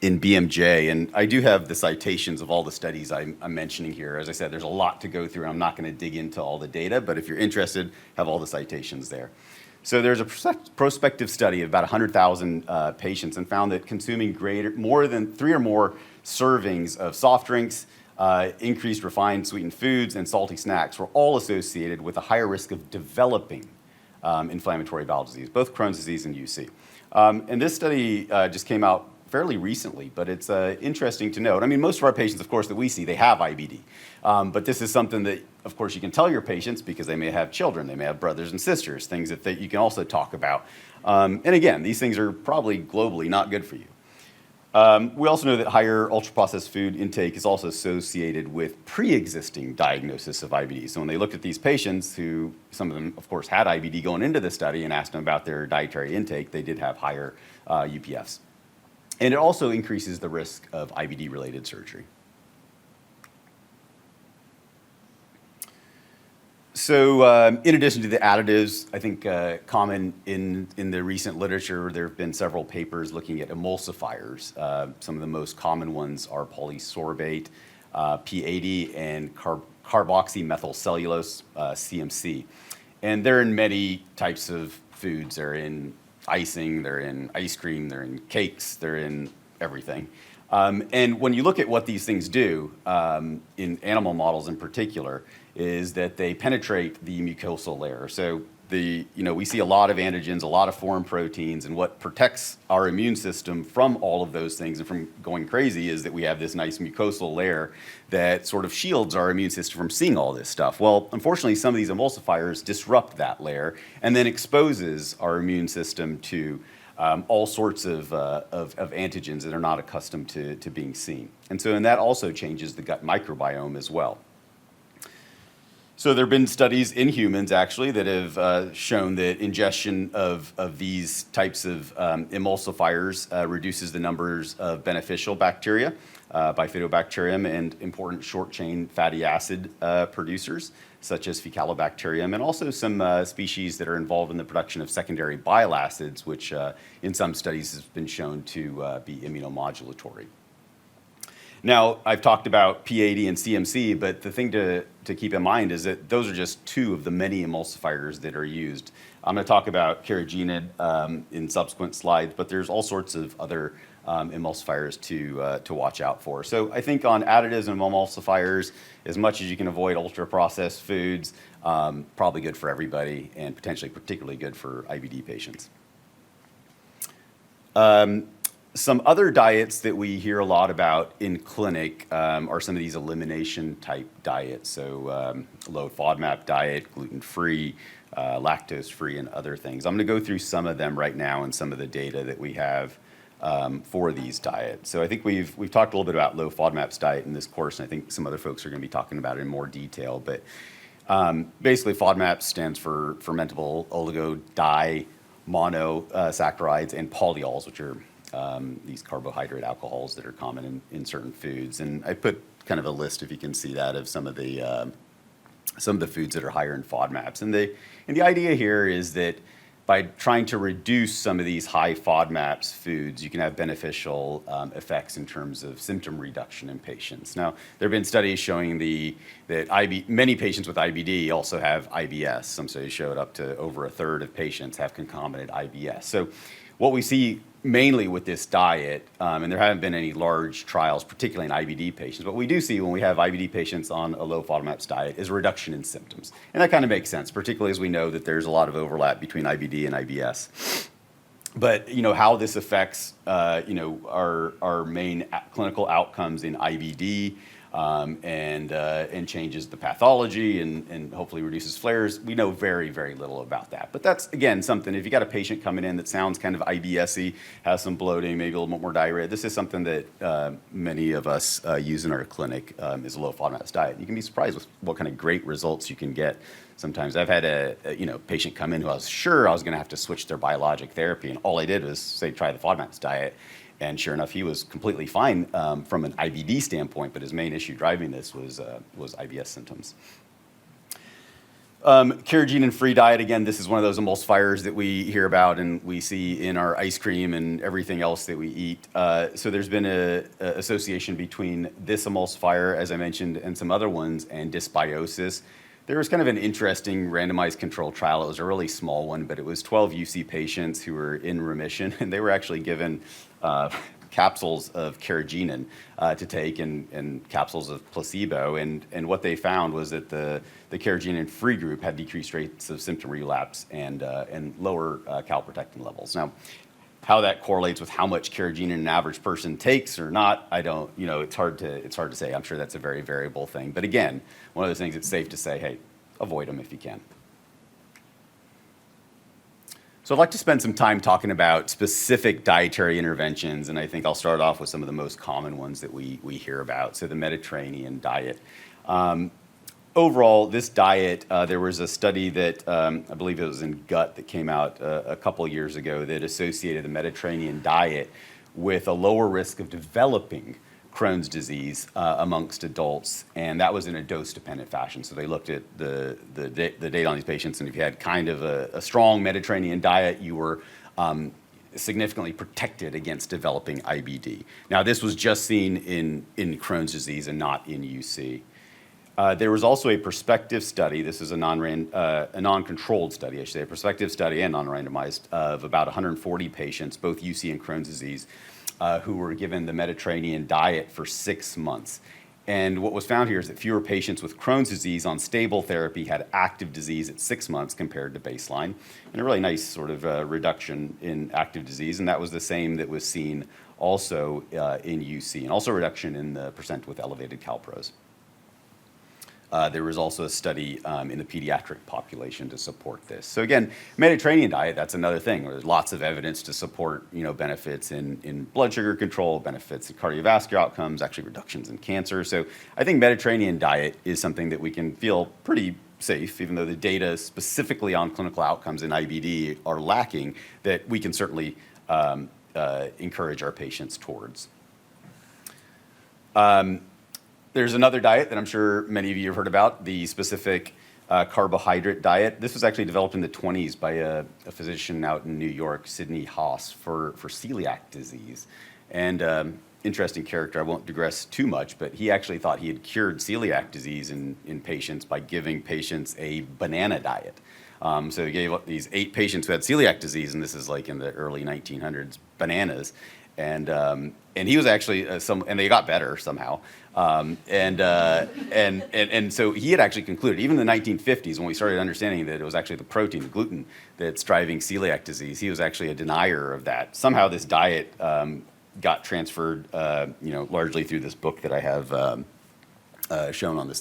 BMJ, and I do have the citations of all the studies I'm mentioning here. As I said, there's a lot to go through, and I'm not going to dig into all the data, but if you're interested, have all the citations there. So there's a prospective study of about 100,000 patients and found that consuming more than 3 or more servings of soft drinks, increased refined sweetened foods, and salty snacks were all associated with a higher risk of developing inflammatory bowel disease, both Crohn's disease and UC. And this study just came out fairly recently, but it's interesting to note. I mean, most of our patients, of course, that we see, they have IBD. But this is something that, of course, you can tell your patients because they may have children, they may have brothers and sisters, things that you can also talk about. And again, these things are probably globally not good for you. We also know that higher ultra-processed food intake is also associated with pre-existing diagnosis of IBD. So when they looked at these patients who, some of them, of course, had IBD going into the study and asked them about their dietary intake, they did have higher UPFs. And it also increases the risk of IBD-related surgery. So in addition to the additives, I think common in the recent literature, there have been several papers looking at emulsifiers. Some of the most common ones are polysorbate, P80, and carboxymethylcellulose, CMC. And they're in many types of foods. They're in icing, they're in ice cream, they're in cakes, they're in everything. And when you look at what these things do, in animal models in particular, is that they penetrate the mucosal layer. So we see a lot of antigens, a lot of foreign proteins, and what protects our immune system from all of those things and from going crazy is that we have this nice mucosal layer that sort of shields our immune system from seeing all this stuff. Well, unfortunately, some of these emulsifiers disrupt that layer and then exposes our immune system to all sorts of antigens that are not accustomed to being seen. And so, and that also changes the gut microbiome as well. So there have been studies in humans, actually, that have shown that ingestion of these types of emulsifiers reduces the numbers of beneficial bacteria, Bifidobacterium, and important short-chain fatty acid producers, such as Fecalibacterium, and also some species that are involved in the production of secondary bile acids, which in some studies has been shown to be immunomodulatory. Now, I've talked about P80 and CMC, but the thing to keep in mind is that those are just 2 of the many emulsifiers that are used. I'm going to talk about carrageenan in subsequent slides, but there's all sorts of other emulsifiers to watch out for. So I think on additives and emulsifiers, as much as you can avoid ultra-processed foods, probably good for everybody and potentially particularly good for IBD patients. Some other diets that we hear a lot about in clinic are some of these elimination type diets. So low FODMAP diet, gluten-free, lactose-free, and other things. I'm going to go through some of them right now and some of the data that we have for these diets. So I think we've talked a little bit about low FODMAPs diet in this course, and I think some other folks are going to be talking about it in more detail. But basically, FODMAPs stands for fermentable oligomonosaccharides and polyols, which are these carbohydrate alcohols that are common in certain foods. And I put kind of a list, if you can see that, of some of the foods that are higher in FODMAPs. And the idea here is that by trying to reduce some of these high FODMAPs foods, you can have beneficial effects in terms of symptom reduction in patients. Now, there have been studies showing that many patients with IBD also have IBS. Some studies showed up to over a third of patients have concomitant IBS. So what we see mainly with this diet, and there haven't been any large trials, particularly in IBD patients, what we do see when we have IBD patients on a low FODMAPs diet is a reduction in symptoms. And that kind of makes sense, particularly as we know that there's a lot of overlap between IBD and IBS. But how this affects our main clinical outcomes in IBD and changes the pathology and hopefully reduces flares, we know very, very little about that. But that's, again, something, if you got a patient coming in that sounds kind of IBS-y, has some bloating, maybe a little bit more diarrhea, this is something that many of us use in our clinic is a low FODMAPs diet. You can be surprised with what kind of great results you can get. Sometimes I've had a patient come in who I was sure I was going to have to switch their biologic therapy, and all I did was say, try the FODMAPs diet. And sure enough, he was completely fine from an IBD standpoint, but his main issue driving this was IBS symptoms. Carrageenan-free diet, again, this is one of those emulsifiers that we hear about and we see in our ice cream and everything else that we eat. So there's been a association between this emulsifier, as I mentioned, and some other ones, and dysbiosis. There was kind of an interesting randomized control trial. It was a really small one, but it was 12 UC patients who were in remission, and they were actually given capsules of carrageenan to take and capsules of placebo. And what they found was that the carrageenan-free group had decreased rates of symptom relapse and lower calprotectin levels. Now, how that correlates with how much carrageenan an average person takes or not, I don't, it's hard to say. I'm sure that's a very variable thing. But again, one of those things it's safe to say, hey, avoid them if you can. So I'd like to spend some time talking about specific dietary interventions, and I think I'll start off with some of the most common ones that we hear about. So the Mediterranean diet. Overall, this diet, there was a study that I believe it was in Gut that came out a couple years ago that associated the Mediterranean diet with a lower risk of developing Crohn's disease amongst adults, and that was in a dose-dependent fashion. So they looked at the data on these patients, and if you had kind of a strong Mediterranean diet, you were significantly protected against developing IBD. Now, this was just seen in Crohn's disease and not in UC. There was also a prospective study, this is a non-controlled study, I should say, a prospective study and non-randomized of about 140 patients, both UC and Crohn's disease, who were given the Mediterranean diet for 6 months. And what was found here is that fewer patients with Crohn's disease on stable therapy had active disease at 6 months compared to baseline, and a really nice sort of reduction in active disease, and that was the same that was seen also in UC, and also a reduction in the percent with elevated calpros. There was also a study in the pediatric population to support this. So again, Mediterranean diet, that's another thing where there's lots of evidence to support benefits in blood sugar control, benefits in cardiovascular outcomes, actually reductions in cancer. So I think Mediterranean diet is something that we can feel pretty safe, even though the data specifically on clinical outcomes in IBD are lacking, that we can certainly encourage our patients towards. There's another diet that I'm sure many of you have heard about, the specific carbohydrate diet. This was actually developed in the 1920s by a physician out in New York, Sidney Haas, for celiac disease. And interesting character, I won't digress too much, but he actually thought he had cured celiac disease in patients by giving patients a banana diet. So he gave these 8 patients who had celiac disease, and this is like in the early 1900s, bananas. And he was actually and they got better somehow. And so he had actually concluded, even in the 1950s, when we started understanding that it was actually the protein, the gluten, that's driving celiac disease, he was actually a denier of that. Somehow this diet got transferred, largely through this book that I have shown on the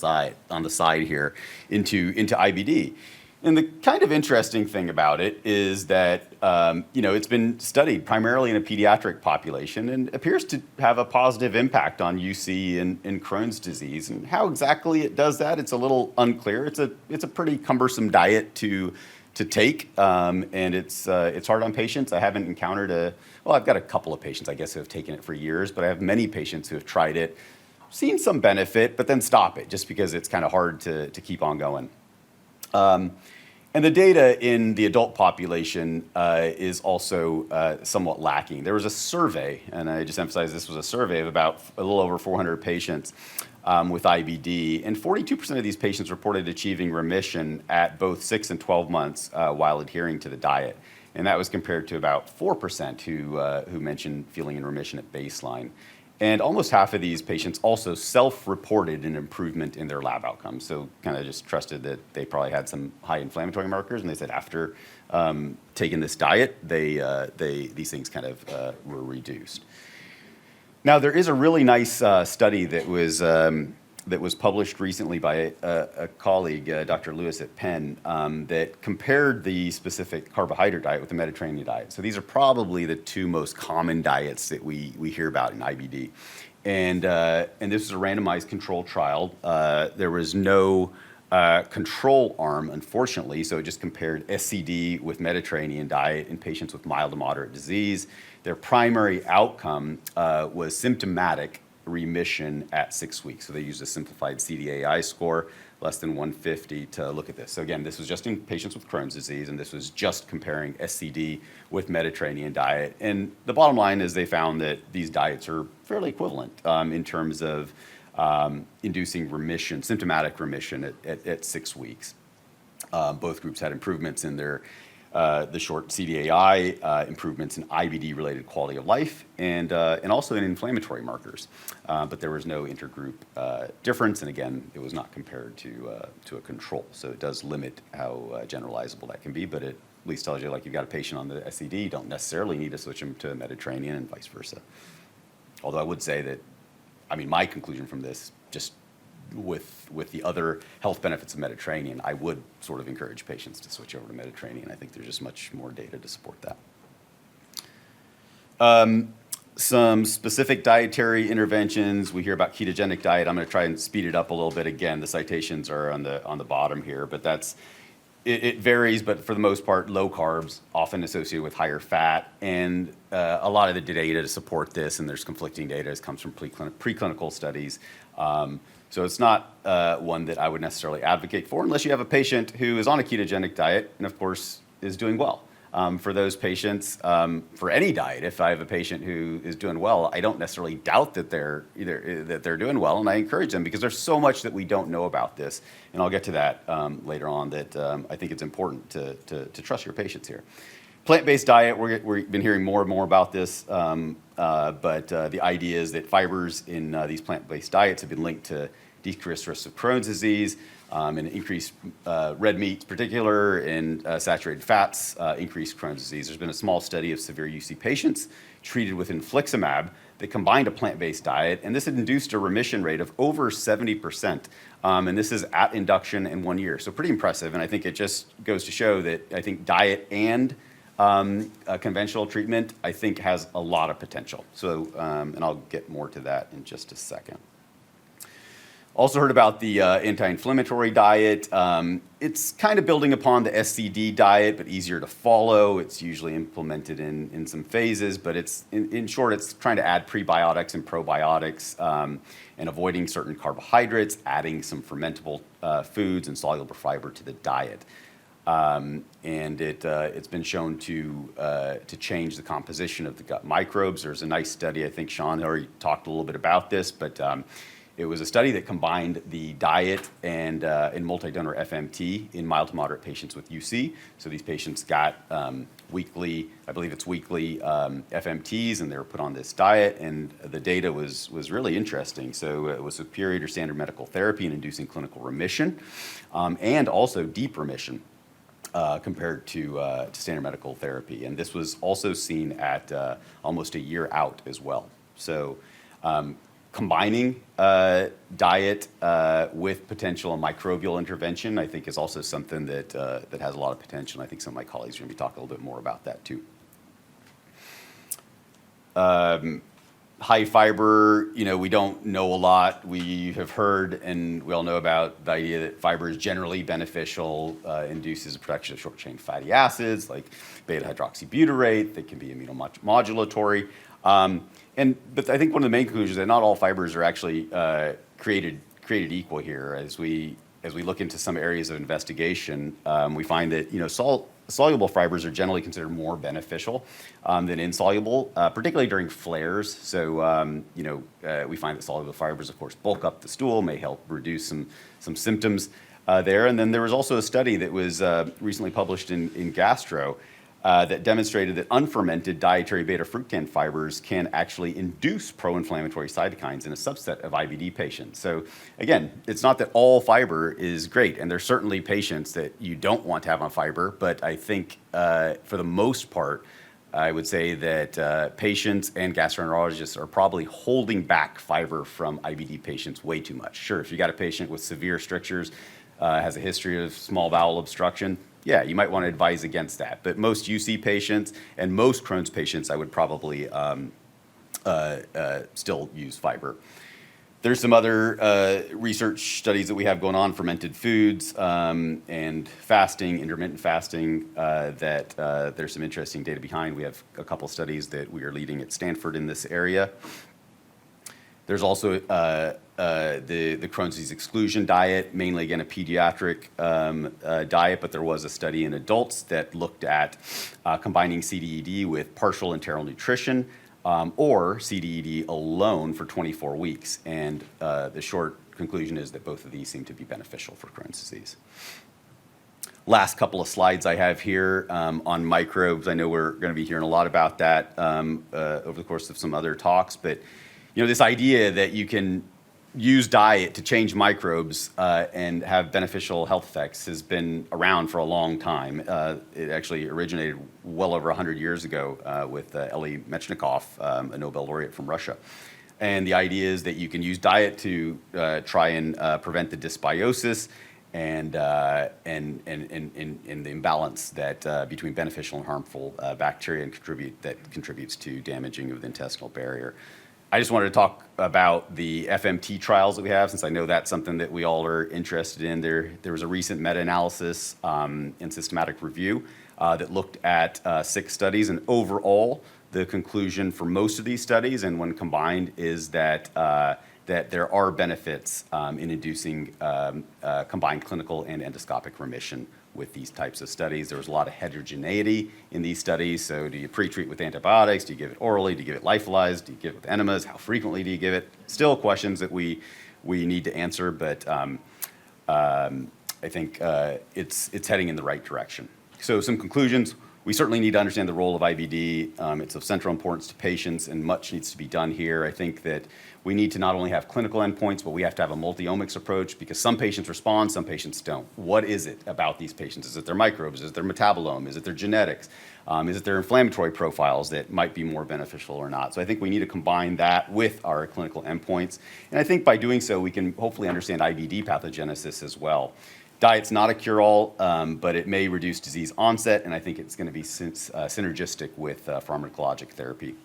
side here into IBD. And the kind of interesting thing about it is that, it's been studied primarily in a pediatric population and appears to have a positive impact on UC and Crohn's disease. And how exactly it does that, it's a little unclear. It's a pretty cumbersome diet to take, and it's hard on patients. I haven't encountered I've got a couple of patients, I guess, who have taken it for years, but I have many patients who have tried it, seen some benefit, but then stop it just because it's kind of hard to keep on going. And the data in the adult population is also somewhat lacking. There was a survey, and I just emphasize this was a survey of about a little over 400 patients with IBD, and 42% of these patients reported achieving remission at both 6 and 12 months while adhering to the diet. and that was compared to about 4% who mentioned feeling in remission at baseline. And almost half of these patients also self-reported an improvement in their lab outcomes. So kind of just trusted that they probably had some high inflammatory markers, and they said after taking this diet, these things kind of were reduced. Now, there is a really nice study that was published recently by a colleague, Dr. Lewis at Penn, that compared the specific carbohydrate diet with the Mediterranean diet. So these are probably the two most common diets that we hear about in IBD. And this is a randomized controlled trial. There was no control arm, unfortunately, so it just compared SCD with Mediterranean diet in patients with mild to moderate disease. Their primary outcome was symptomatic remission at 6 weeks. So they used a simplified CDAI score, less than 150, to look at this. So again, this was just in patients with Crohn's disease, and this was just comparing SCD with Mediterranean diet. And the bottom line is they found that these diets are fairly equivalent in terms of inducing remission, symptomatic remission at 6 weeks. Both groups had improvements in their the short CDAI, improvements in IBD-related quality of life, and also in inflammatory markers. But there was no intergroup difference, and again, it was not compared to a control. So it does limit how generalizable that can be, but it at least tells you, like, you've got a patient on the SCD, you don't necessarily need to switch them to Mediterranean and vice versa. Although I would say that, I mean, my conclusion from this, just with the other health benefits of Mediterranean, I would sort of encourage patients to switch over to Mediterranean. I think there's just much more data to support that. Some specific dietary interventions. We hear about ketogenic diet. I'm going to try and speed it up a little bit again. The citations are on the bottom here, but it varies, but for the most part, low carbs, often associated with higher fat, and a lot of the data to support this, and there's conflicting data, comes from preclinical studies. So it's not one that I would necessarily advocate for unless you have a patient who is on a ketogenic diet and, of course, is doing well. For those patients, for any diet, if I have a patient who is doing well, I don't necessarily doubt that they're doing well, and I encourage them because there's so much that we don't know about this, and I'll get to that later on. That I think it's important to trust your patients here. Plant-based diet, we've been hearing more and more about this, but the idea is that fibers in these plant-based diets have been linked to decreased risk of Crohn's disease, and increased red meat in particular, and saturated fats, increased Crohn's disease. There's been a small study of severe UC patients treated with infliximab that combined a plant-based diet, and this had induced a remission rate of over 70%, and this is at induction in 1 year. So pretty impressive, and I think it just goes to show that I think diet and conventional treatment, I think, has a lot of potential. So, and I'll get more to that in just a second. Also heard about the anti-inflammatory diet. It's kind of building upon the SCD diet, but easier to follow. It's usually implemented in some phases, but it's, in short, it's trying to add prebiotics and probiotics and avoiding certain carbohydrates, adding some fermentable foods and soluble fiber to the diet. And it's been shown to change the composition of the gut microbes. There's a nice study, I think Sean already talked a little bit about this, but it was a study that combined the diet and multi-donor FMT in mild to moderate patients with UC. So these patients got weekly, I believe it's weekly FMTs, and they were put on this diet, and the data was really interesting. So it was superior to standard medical therapy in inducing clinical remission, and also deep remission. Compared to standard medical therapy. And this was also seen at almost a year out as well. So combining diet with potential microbial intervention, I think, is also something that has a lot of potential. And I think some of my colleagues are going to be talking a little bit more about that too. High fiber, we don't know a lot. We have heard, and we all know about the idea that fiber is generally beneficial, induces the production of short-chain fatty acids like beta-hydroxybutyrate that can be immunomodulatory. But I think one of the main conclusions is that not all fibers are actually created equal here. As we look into some areas of investigation, we find that soluble fibers are generally considered more beneficial than insoluble, particularly during flares. So, we find that soluble fibers, of course, bulk up the stool, may help reduce some symptoms there. And then there was also a study that was recently published in Gastro that demonstrated that unfermented dietary beta-fructan fibers can actually induce pro-inflammatory cytokines in a subset of IBD patients. So again, it's not that all fiber is great, and there's certainly patients that you don't want to have on fiber, but I think for the most part, I would say that patients and gastroenterologists are probably holding back fiber from IBD patients way too much. Sure, if you got a patient with severe strictures, has a history of small bowel obstruction, yeah, you might want to advise against that. But most UC patients and most Crohn's patients, I would probably still use fiber. There's some other research studies that we have going on, fermented foods and fasting, intermittent fasting, that there's some interesting data behind. We have a couple studies that we are leading at Stanford in this area. There's also the Crohn's disease exclusion diet, mainly, again, a pediatric diet, but there was a study in adults that looked at combining CDED with partial enteral nutrition or CDED alone for 24 weeks. And the short conclusion is that both of these seem to be beneficial for Crohn's disease. Last couple of slides I have here on microbes. I know we're going to be hearing a lot about that over the course of some other talks, but this idea that you can use diet to change microbes and have beneficial health effects has been around for a long time. It actually originated well over 100 years ago with Elie Metchnikoff, a Nobel laureate from Russia. And the idea is that you can use diet to try and prevent the dysbiosis and the imbalance that between beneficial and harmful bacteria that contributes to damaging of the intestinal barrier. I just wanted to talk about the FMT trials that we have, since I know that's something that we all are interested in. There was a recent meta-analysis and systematic review that looked at 6 studies, and overall, the conclusion for most of these studies, and when combined, is that there are benefits in inducing combined clinical and endoscopic remission with these types of studies. There was a lot of heterogeneity in these studies. So do you pre-treat with antibiotics? Do you give it orally? Do you give it lyophilized? Do you give it with enemas? How frequently do you give it? Still questions that we need to answer, but I think it's heading in the right direction. So some conclusions. We certainly need to understand the role of IBD. It's of central importance to patients, and much needs to be done here. I think that we need to not only have clinical endpoints, but we have to have a multi-omics approach, because some patients respond, some patients don't. What is it about these patients? Is it their microbes? Is it their metabolome? Is it their genetics? Is it their inflammatory profiles that might be more beneficial or not? So I think we need to combine that with our clinical endpoints. And I think by doing so, we can hopefully understand IBD pathogenesis as well. Diet's not a cure-all, but it may reduce disease onset, and I think it's going to be synergistic with pharmacologic therapy.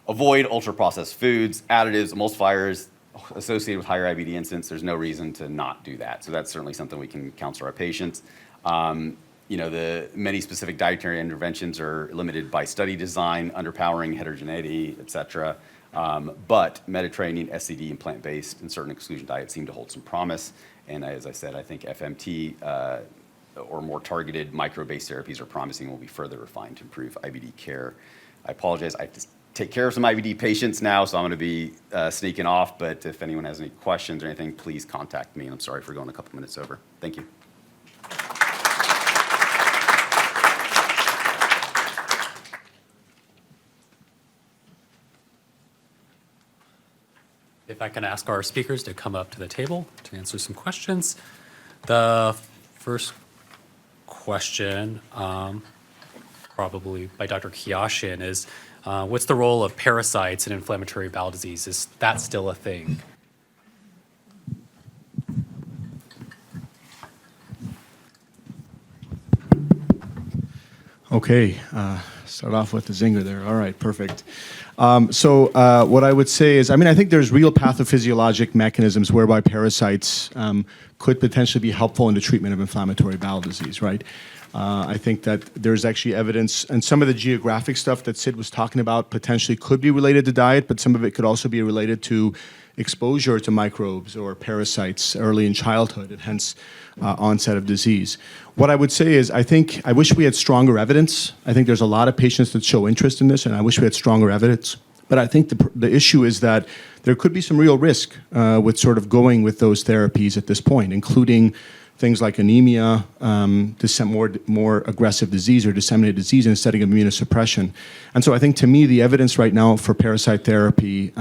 Avoid ultra-processed foods, additives, emulsifiers associated with higher IBD incidence. There's no reason to not do that. So that's certainly something we can counsel our patients. The many specific dietary interventions are limited by study design, underpowering, heterogeneity, et cetera. But Mediterranean, SCD, and plant-based and certain exclusion diets seem to hold some promise. And as I said, I think FMT or more targeted micro-based therapies are promising and will be further refined to improve IBD care. I apologize. I have to take care of some IBD patients now, so I'm going to be sneaking off. But if anyone has any questions or anything, please contact me. And I'm sorry for going a couple minutes over. Thank you. If I can ask our speakers to come up to the table to answer some questions. The first question, probably by Dr. Kiashin, is what's the role of parasites in inflammatory bowel disease? Is that still a thing? Okay, start off with the zinger there. All right, perfect. So what I would say is, I think there's real pathophysiologic mechanisms whereby parasites could potentially be helpful in the treatment of inflammatory bowel disease, right? I think that there's actually evidence, and some of the geographic stuff that Sid was talking about potentially could be related to diet, but some of it could also be related to exposure to microbes or parasites early in childhood, and hence onset of disease. What I would say is, I wish we had stronger evidence. I think there's a lot of patients that show interest in this, and I wish we had stronger evidence. But I think the issue is that there could be some real risk with sort of going with those therapies at this point, including things like anemia, more aggressive disease or disseminated disease in a setting of immunosuppression. And so I think to me, the evidence right now for parasite therapy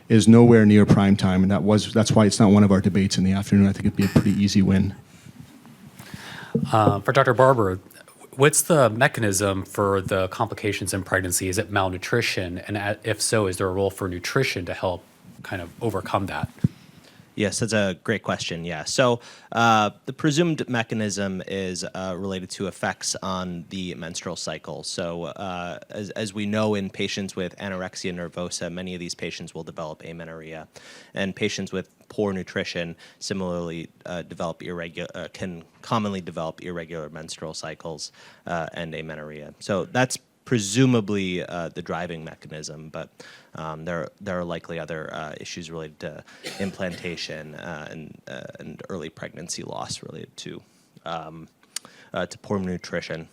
is nowhere near prime time, and that's why it's not one of our debates in the afternoon. I think it'd be a pretty easy win. For Dr. Barber, what's the mechanism for the complications in pregnancy? Is it malnutrition? And if so, is there a role for nutrition to help kind of overcome that? Yes, that's a great question. Yeah. So the presumed mechanism is related to effects on the menstrual cycle. So as we know, in patients with anorexia nervosa, many of these patients will develop amenorrhea. And patients with poor nutrition similarly can commonly develop irregular menstrual cycles and amenorrhea. So that's presumably the driving mechanism, but there are likely other issues related to implantation and early pregnancy loss related to poor nutrition.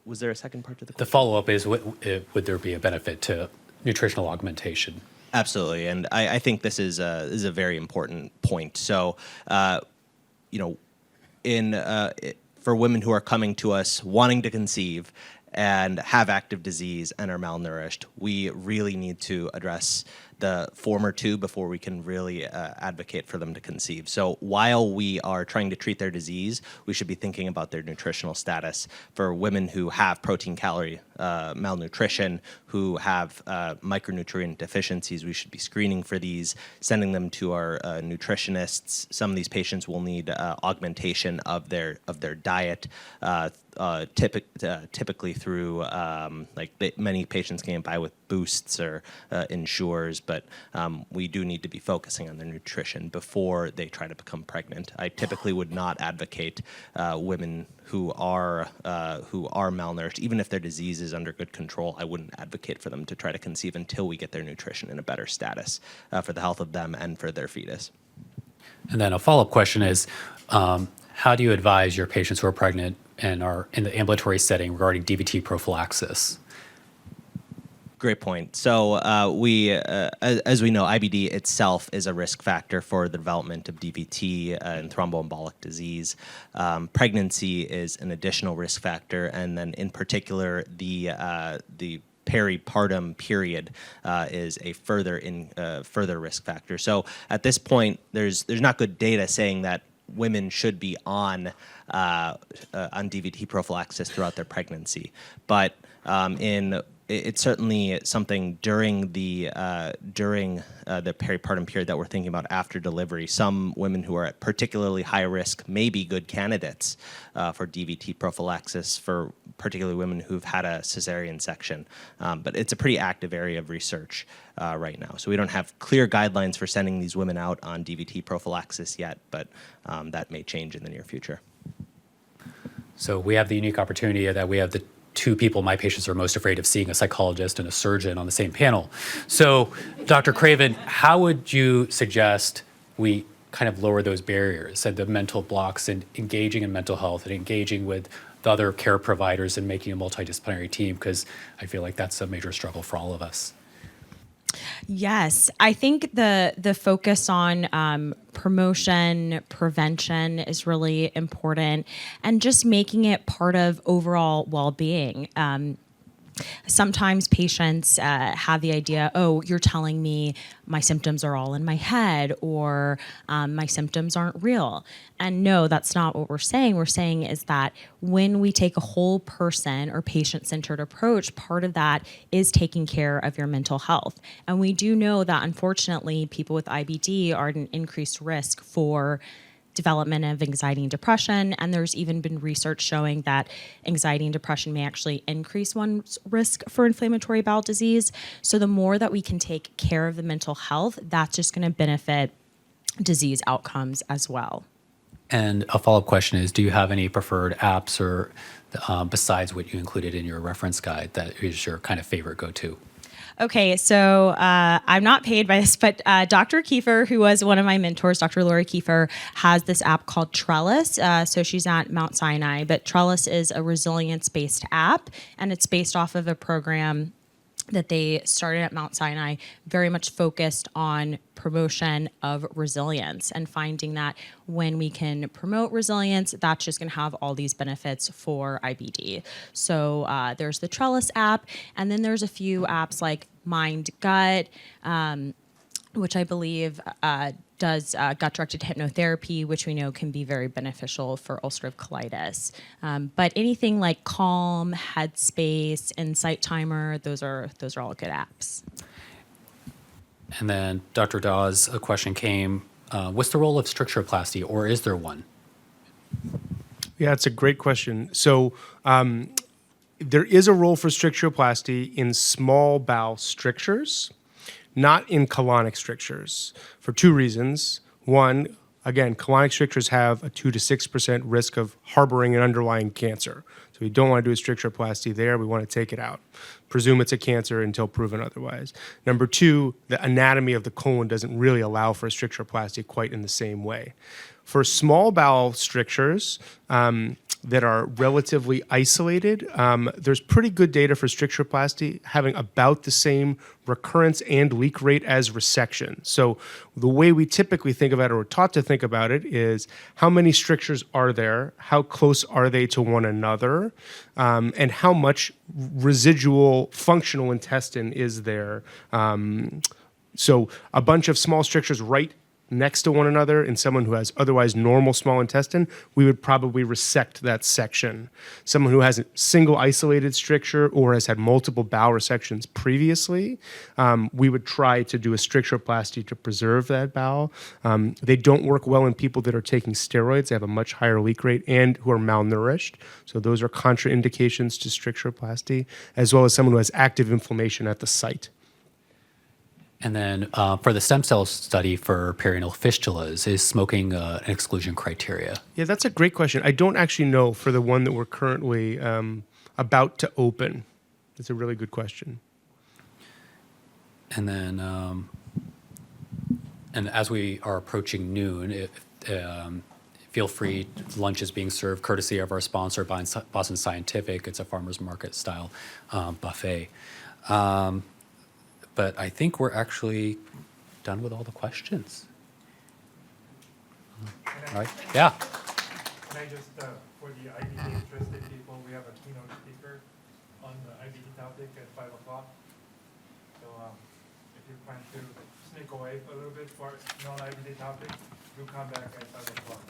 Was there a second part to the question? The follow-up is, would there be a benefit to nutritional augmentation? Absolutely, and I think this is a very important point. So, for women who are coming to us wanting to conceive and have active disease and are malnourished, we really need to address the former two before we can really advocate for them to conceive. So while we are trying to treat their disease, we should be thinking about their nutritional status. For women who have protein calorie malnutrition, who have micronutrient deficiencies, we should be screening for these, sending them to our nutritionists. Some of these patients will need augmentation of their diet. Typically through many patients can get by with boosts or ensures, but we do need to be focusing on their nutrition before they try to become pregnant. I typically would not advocate women who are malnourished, even if their disease is under good control. I wouldn't advocate for them to try to conceive until we get their nutrition in a better status for the health of them and for their fetus. And then a follow-up question is, how do you advise your patients who are pregnant and are in the ambulatory setting regarding DVT prophylaxis? Great point. So as we know, IBD itself is a risk factor for the development of DVT and thromboembolic disease. Pregnancy is an additional risk factor, and then in particular, the peripartum period is a further risk factor. So at this point, there's not good data saying that women should be on DVT prophylaxis throughout their pregnancy, but it's certainly something during the peripartum period that we're thinking about after delivery. Some women who are at particularly high risk may be good candidates for DVT prophylaxis, for particularly women who've had a cesarean section. But it's a pretty active area of research right now. So we don't have clear guidelines for sending these women out on DVT prophylaxis yet, but that may change in the near future. So we have the unique opportunity that we have the two people my patients are most afraid of seeing, a psychologist and a surgeon, on the same panel. So, Dr. Craven, how would you suggest we kind of lower those barriers and the mental blocks and engaging in mental health and engaging with the other care providers and making a multidisciplinary team? Because I feel like that's a major struggle for all of us. Yes, I think the focus on promotion, prevention is really important, and just making it part of overall well-being. Sometimes patients have the idea, oh, you're telling me my symptoms are all in my head, or my symptoms aren't real. And no, that's not what we're saying. We're saying is that when we take a whole person or patient-centered approach, part of that is taking care of your mental health. And we do know that, unfortunately, people with IBD are at an increased risk for development of anxiety and depression, and there's even been research showing that anxiety and depression may actually increase one's risk for inflammatory bowel disease. So the more that we can take care of the mental health, that's just going to benefit disease outcomes as well. And a follow-up question is, do you have any preferred apps or besides what you included in your reference guide that is your kind of favorite go-to? Okay, so I'm not paid by this, but Dr. Kiefer, who was one of my mentors, Dr. Lori Kiefer, has this app called Trellis. So she's at Mount Sinai, but Trellis is a resilience-based app, and it's based off of a program that they started at Mount Sinai very much focused on promotion of resilience and finding that when we can promote resilience, that's just going to have all these benefits for IBD. So there's the Trellis app, and then there's a few apps like Mind Gut, which I believe does gut-directed hypnotherapy, which we know can be very beneficial for ulcerative colitis. But anything like Calm, Headspace, Insight Timer, those are all good apps. And then Dr. Dawes, a question came, what's the role of strictureplasty, or is there one? Yeah, it's a great question. So there is a role for strictureplasty in small bowel strictures, not in colonic strictures, for two reasons. One, again, colonic strictures have a 2 to 6% risk of harboring an underlying cancer. So we don't want to do a strictureplasty there. We want to take it out. Presume it's a cancer until proven otherwise. Number two, the anatomy of the colon doesn't really allow for a strictureplasty quite in the same way. For small bowel strictures that are relatively isolated, there's pretty good data for strictureplasty having about the same recurrence and leak rate as resection. So the way we typically think about it, or taught to think about it, is how many strictures are there, how close are they to one another, and how much residual functional intestine is there. So a bunch of small strictures right next to one another in someone who has otherwise normal small intestine, we would probably resect that section. Someone who has a single isolated stricture or has had multiple bowel resections previously, we would try to do a strictureplasty to preserve that bowel. They don't work well in people that are taking steroids. They have a much higher leak rate and who are malnourished. So those are contraindications to strictureplasty, as well as someone who has active inflammation at the site. And then for the stem cell study for perineal fistulas, is smoking an exclusion criteria? Yeah, that's a great question. I don't actually know for the one that we're currently about to open. That's a really good question. And then, and as we are approaching noon, feel free, lunch is being served courtesy of our sponsor, Boston Scientific. It's a farmer's market style buffet. But I think we're actually done with all the questions. All right, yeah. Can I just, for the IBD interested people, we have a keynote speaker on the IBD topic at 5 o'clock. So if you plan to sneak away a little bit for non-IBD topic, do come back at 5 o'clock.